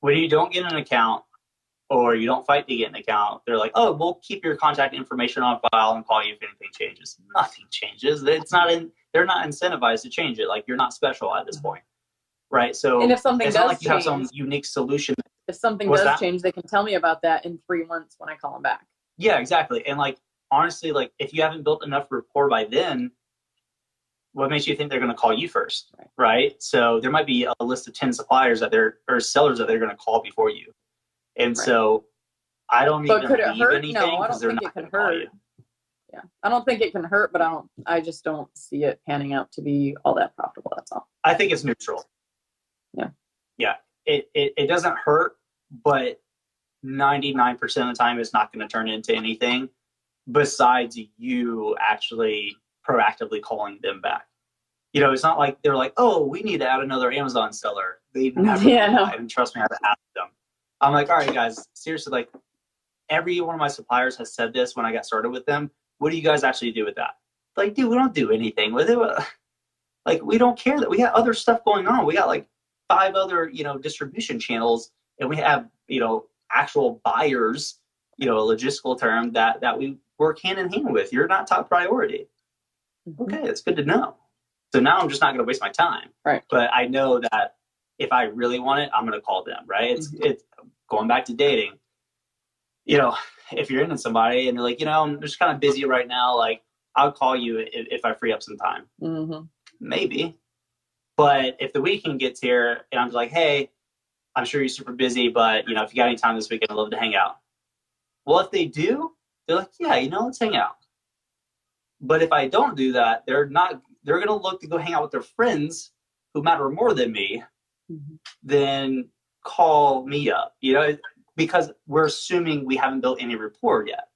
When you don't get an account or you don't fight to get an account, they're like, oh, we'll keep your contact information on file and call you if anything changes. Nothing changes. They're not incentivized to change it. Like, you're not special at this point. Right. So and if something it's does not like you have change, some unique solution. If something does change, they can tell me about that in 3 months when I call them back. Yeah, exactly. And like, honestly, like, if you haven't built enough rapport by then, what makes you think they're going to call you first? Right. So there might be a list of 10 suppliers or sellers that they're going to call before you. And so I don't even believe anything. No, I don't think it can hurt. Yeah. I don't think it can hurt, but I just don't see it panning out to be all that profitable. That's all. I think it's neutral. Yeah. Yeah. It doesn't hurt, but 99% of the time it's not going to turn into anything besides you actually proactively calling them back. It's not like they're like, oh, we need to add another Amazon seller. They never and trust me, I have to ask them. I'm like, all right, guys, seriously, like, every one of my suppliers has said this when I got started with them. What do you guys actually do with that? Like, dude, we don't do anything with it. Like, we don't care that we got other stuff going on. We got like 5 other, distribution channels, and we have, actual buyers, a logistical term that we work hand in hand with. You're not top priority. Okay, that's good to know. So now I'm just not going to waste my time. Right. But I know that if I really want it, I'm going to call them. Right. It's going back to dating. If you're into somebody and you're like, I'm just kind of busy right now, like, I'll call you if I free up some time. Mm-hmm. Maybe. But if the weekend gets here and I'm just like, hey, I'm sure you're super busy, but if you got any time this weekend, I'd love to hang out. Well, if they do, they're like, yeah, let's hang out. But if I don't do that, they're going to look to go hang out with their friends who matter more than me, then call me up, because we're assuming we haven't built any rapport yet.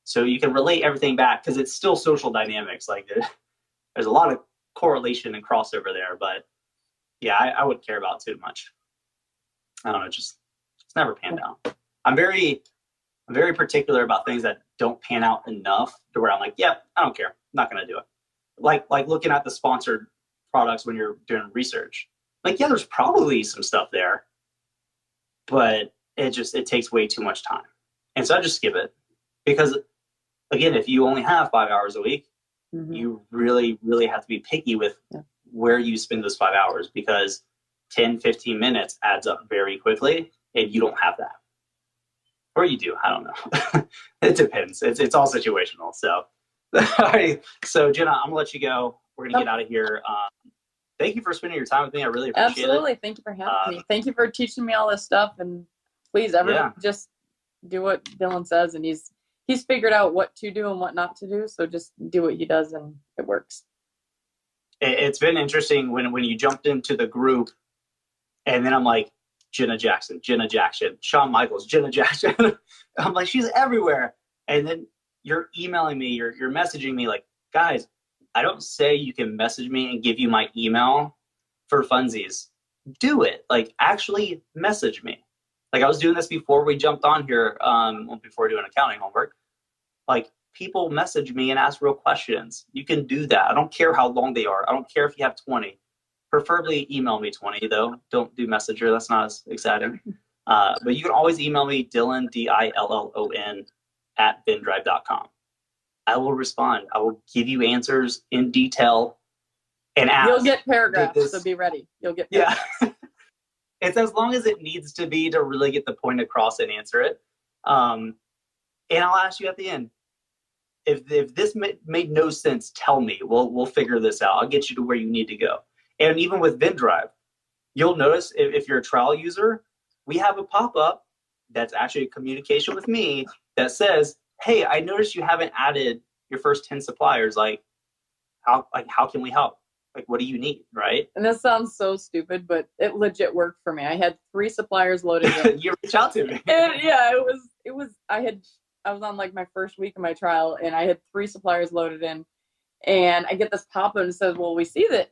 So you can relate everything back because it's still social dynamics. Like, there's a lot of correlation and crossover there, but yeah, I wouldn't care about too much. I don't know, it's never panned out. I'm very particular about things that don't pan out enough to where I'm like, yeah, I don't care. I'm not going to do it. Like looking at the sponsored products when you're doing research. Like, yeah, there's probably some stuff there, but it takes way too much time. And so I just skip it because, again, if you only have 5 hours a week, you really, really have to be picky with where you spend those 5 hours, because 10, 15 minutes adds up very quickly and you don't have that. Or you do, I don't know. It depends. It's all situational. So, all right. So Jenna, I'm gonna let you go. We're gonna get out of here. Thank you for spending your time with me. I really appreciate it. Absolutely. Thank you for having me. Thank you for teaching me all this stuff. And please, everyone, just do what Dylan says. And he's figured out what to do and what not to do. So just do what he does, and it works. It's been interesting when you jumped into the group, and then I'm like, Jenna Jackson, Jenna Jackson, Shawn Michaels, Jenna Jackson. I'm like, she's everywhere. And then you're emailing me, you're messaging me like, guys, I don't say you can message me and give you my email for funsies. Do it. Like, actually message me. Like, I was doing this before we jumped on here, before doing accounting homework. Like, people message me and ask real questions. You can do that. I don't care how long they are. I don't care if you have 20. Preferably email me 20, though. Don't do Messenger. That's not as exciting. But you can always email me, Dillon, DILLON, @vendrive.com. I will respond. I will give you answers in detail and ask. You'll get paragraphs, so be ready. You'll get paragraphs. Yeah. It's as long as it needs to be to really get the point across and answer it. And I'll ask you at the end, if this made no sense, tell me. We'll figure this out. I'll get you to where you need to go. And even with Vendrive, you'll notice if you're a trial user, we have a pop-up that's actually a communication with me that says, hey, I noticed you haven't added your first 10 suppliers. How can we help? Like, what do you need, right? And this sounds so stupid, but it legit worked for me. I had 3 suppliers loaded in. You reached out to me. And yeah, it was I was on like my first week of my trial, and I had 3 suppliers loaded in, and I get this pop-up and it says, well, we see that,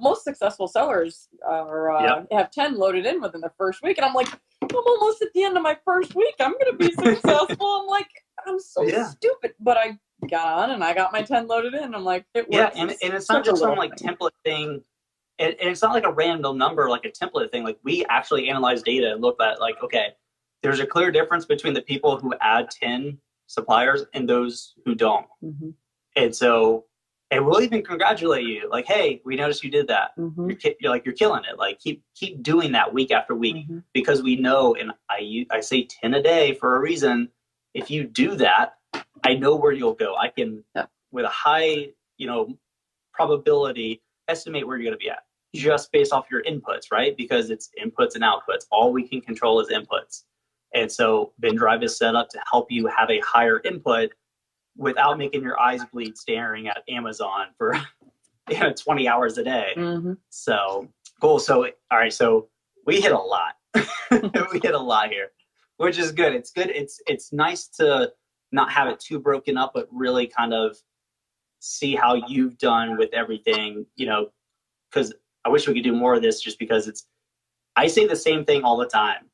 most successful sellers have 10 loaded in within the first week. And I'm like, I'm almost at the end of my first week. I'm going to be successful. I'm like, I'm so stupid. But I got on and I got my 10 loaded in. I'm like, it works. Yeah, and it's not just some like template thing. And it's not like a random number, like a template thing. Like, we actually analyze data and look at, like, okay, there's a clear difference between the people who add 10 suppliers and those who don't. Mm-hmm. And so, and we'll even congratulate you. Like, hey, we noticed you did that. Mm-hmm. You're killing it. Like, keep doing that week after week, mm-hmm. because we know, and I say 10 a day for a reason. If you do that, I know where you'll go. I can, with a high, probability, estimate where you're going to be at just based off your inputs, right? Because it's inputs and outputs. All we can control is inputs. And so Vendrive is set up to help you have a higher input without making your eyes bleed staring at Amazon for 20 hours a day. Mm-hmm. So cool. So, all right. So we hit a lot. We hit a lot here, which is good. It's good. It's nice to not have it too broken up, but really kind of see how you've done with everything, because I wish we could do more of this, just because I say the same thing all the time,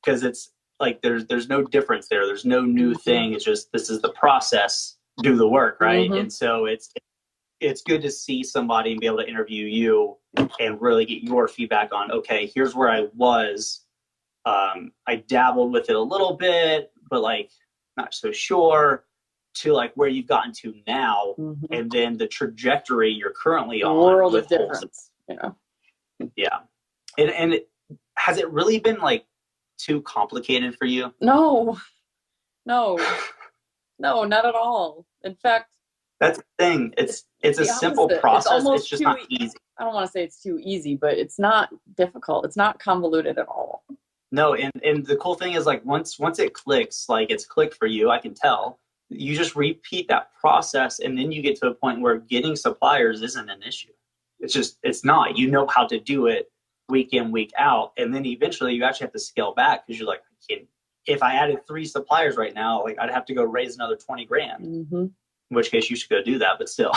because it's like, there's no difference there. There's no new thing. It's just, this is the process, do the work. Right. Mm-hmm. And so it's good to see somebody and be able to interview you and really get your feedback on, okay, here's where I was. I dabbled with it a little bit, but like, not so sure, to like where you've gotten to now. Mm-hmm. And then the trajectory you're currently on. World of difference. Yeah. And has it really been like too complicated for you? No, not at all. In fact, that's the thing. It's a simple process. It's just not easy. I don't want to say it's too easy, but it's not difficult. It's not convoluted at all. No, and the cool thing is, like, once it clicks, like it's clicked for you, I can tell. You just repeat that process, and then you get to a point where getting suppliers isn't an issue. It's not. You know how to do it week in, week out, and then eventually you actually have to scale back, because you're like, if I added 3 suppliers right now, like, I'd have to go raise another 20 grand. Mm-hmm. In which case you should go do that, but still,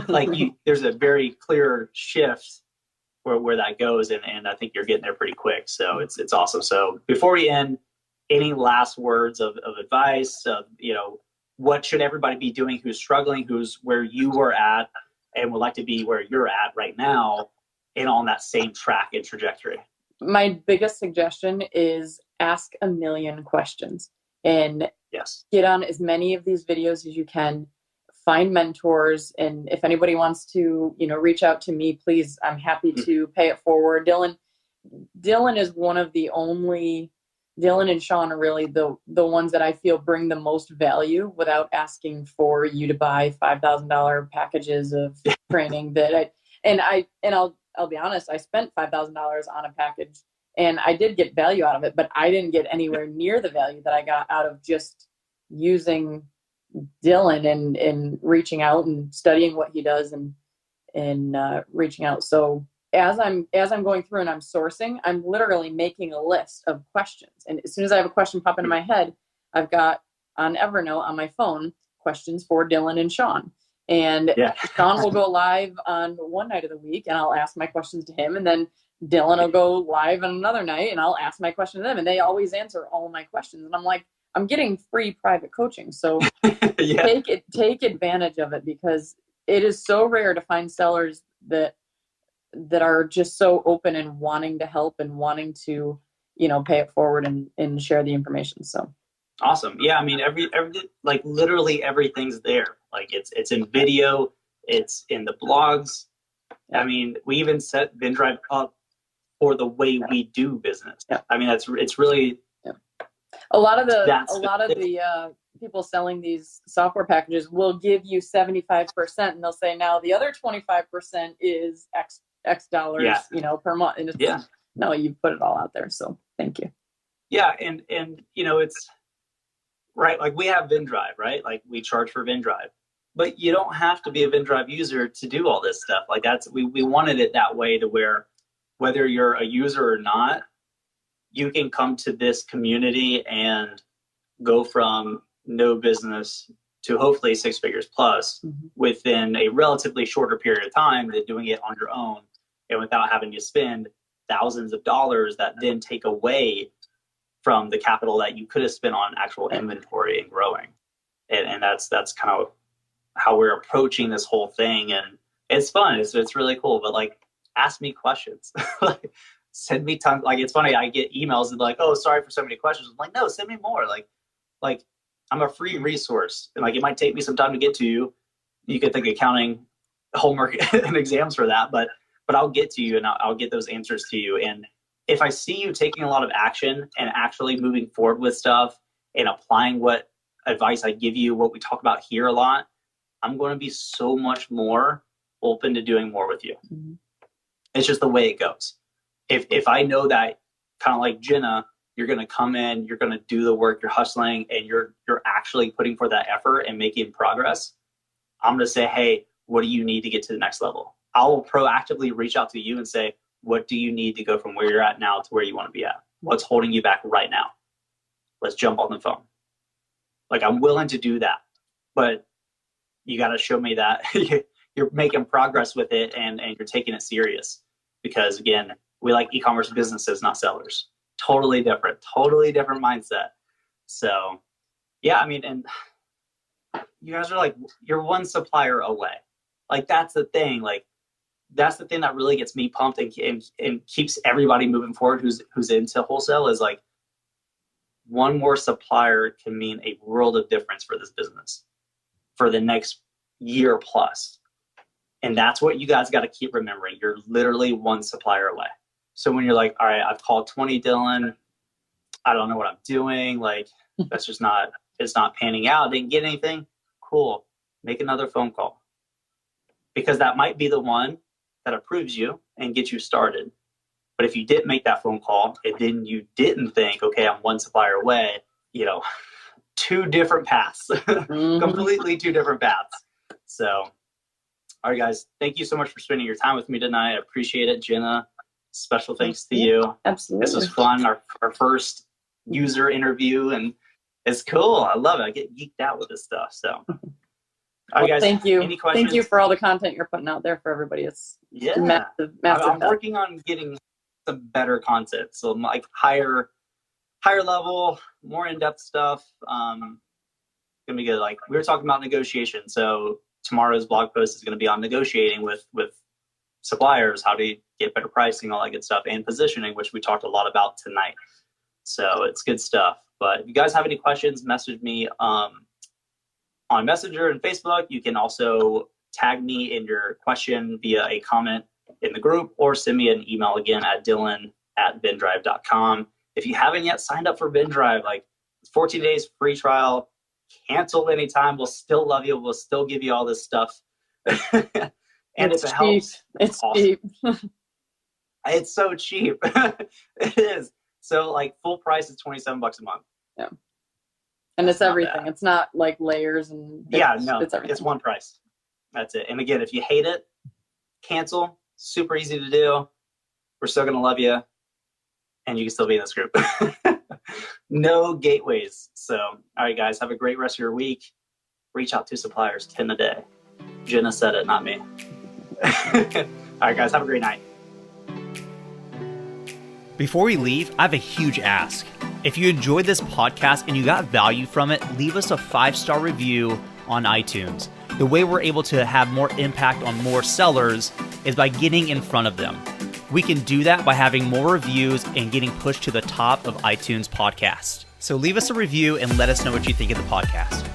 like, there's a very clear shift where that goes, and I think you're getting there pretty quick. So it's awesome. So before we end, any last words of advice? What should everybody be doing who's struggling, who's where you were at and would like to be where you're at right now, and on that same track and trajectory? My biggest suggestion is ask a million questions, and get on as many of these videos as you can. Find mentors, and if anybody wants to, reach out to me, please, I'm happy to pay it forward. Dillon is one of the only, Dillon and Shawn are really the ones that I feel bring the most value without asking for you to buy $5,000 packages of training I'll be honest, I spent $5,000 on a package and I did get value out of it, but I didn't get anywhere near the value that I got out of just using Dillon and reaching out and studying what he does and reaching out. So as I'm going through and I'm sourcing, I'm literally making a list of questions. And as soon as I have a question pop into my head, I've got on Evernote on my phone questions for Dylan and Sean. And Sean will go live on one night of the week and I'll ask my questions to him. And then Dylan will go live on another night and I'll ask my question to them. And they always answer all my questions. And I'm like, I'm getting free private coaching. So take advantage of it, because it is so rare to find sellers that are just so open and wanting to help and wanting to, pay it forward and share the information. So awesome. Yeah. I mean, every like literally everything's there. Like it's in video, it's in the blogs. I mean, we even set Vendrive up for the way we do business. Yeah. I mean, it's really a lot of the people selling these software packages will give you 75%, and they'll say, now the other 25% is X dollars, per month. And it's, no, you put it all out there. So thank you. Yeah. And it's right. Like we have Vendrive, right? Like we charge for Vendrive, but you don't have to be a Vendrive user to do all this stuff. Like we wanted it that way, to where whether you're a user or not, you can come to this community and go from no business to hopefully 6 figures plus within a relatively shorter period of time than doing it on your own and without having to spend thousands of dollars that then take away from the capital that you could have spent on actual inventory and growing. And that's kind of how we're approaching this whole thing. And it's fun. It's really cool. But like, ask me questions. Like, send me tons. Like, it's funny. I get emails and like, oh, sorry for so many questions. I'm like, no, send me more. Like I'm a free resource. And like, it might take me some time to get to you. You could think accounting, homework and exams for that, but I'll get to you and I'll get those answers to you. And if I see you taking a lot of action and actually moving forward with stuff and applying what advice I give you, what we talk about here a lot, I'm going to be so much more open to doing more with you. Mm-hmm. It's just the way it goes. If I know that, kind of like Jenna, you're going to come in, you're going to do the work, you're hustling, and you're actually putting forth that effort and making progress, I'm going to say, hey, what do you need to get to the next level? I'll proactively reach out to you and say, what do you need to go from where you're at now to where you want to be at? What's holding you back right now? Let's jump on the phone. Like, I'm willing to do that, but you got to show me that you're making progress with it and you're taking it serious. Because again, we like e-commerce businesses, not sellers. Totally different mindset. So yeah, I mean, and you guys are like, you're one supplier away. Like, that's the thing. Like, that's the thing that really gets me pumped and keeps everybody moving forward who's into wholesale, is like, one more supplier can mean a world of difference for this business for the next year plus. And that's what you guys got to keep remembering. You're literally one supplier away. So when you're like, all right, I've called 20 Dylan, I don't know what I'm doing. Like, that's just not, it's not panning out. Didn't get anything. Cool. Make another phone call. Because that might be the one that approves you and gets you started. But if you didn't make that phone call and then you didn't think, okay, I'm one supplier away, two different paths, completely two different paths. So, all right, guys, thank you so much for spending your time with me tonight. I appreciate it. Jenna, special thanks to you. Absolutely. This was fun. Our first user interview, and it's cool. I love it. I get geeked out with this stuff. So, all right, guys. Thank you. Any questions? Thank you for all the content you're putting out there for everybody. It's massive. I'm working on getting some better content. So like higher level, more in-depth stuff. Gonna be good. Like, we were talking about negotiation. So tomorrow's blog post is going to be on negotiating with suppliers, how to get better pricing, all that good stuff, and positioning, which we talked a lot about tonight. So it's good stuff. But if you guys have any questions, message me on Messenger and Facebook. You can also tag me in your question via a comment in the group, or send me an email again at dylan@vendrive.com. If you haven't yet signed up for Vendrive, like, 14 days free trial, cancel anytime. We'll still love you. We'll still give you all this stuff. And it's if it cheap. helps, it's awesome. cheap. It's so cheap. It is. So like, full price is $27 a month. Yeah. And it's everything. It's not like layers and it's everything. It's It's one price. That's it. And again, if you hate it, cancel. Super easy to do. We're still going to love you. And you can still be in this group. No gateways. So, all right, guys, have a great rest of your week. Reach out to suppliers 10 a day. Jenna said it, not me. All right, guys, have a great night. Before we leave, I have a huge ask. If you enjoyed this podcast and you got value from it, leave us a 5-star review on iTunes. The way we're able to have more impact on more sellers is by getting in front of them. We can do that by having more reviews and getting pushed to the top of iTunes podcast. So leave us a review and let us know what you think of the podcast.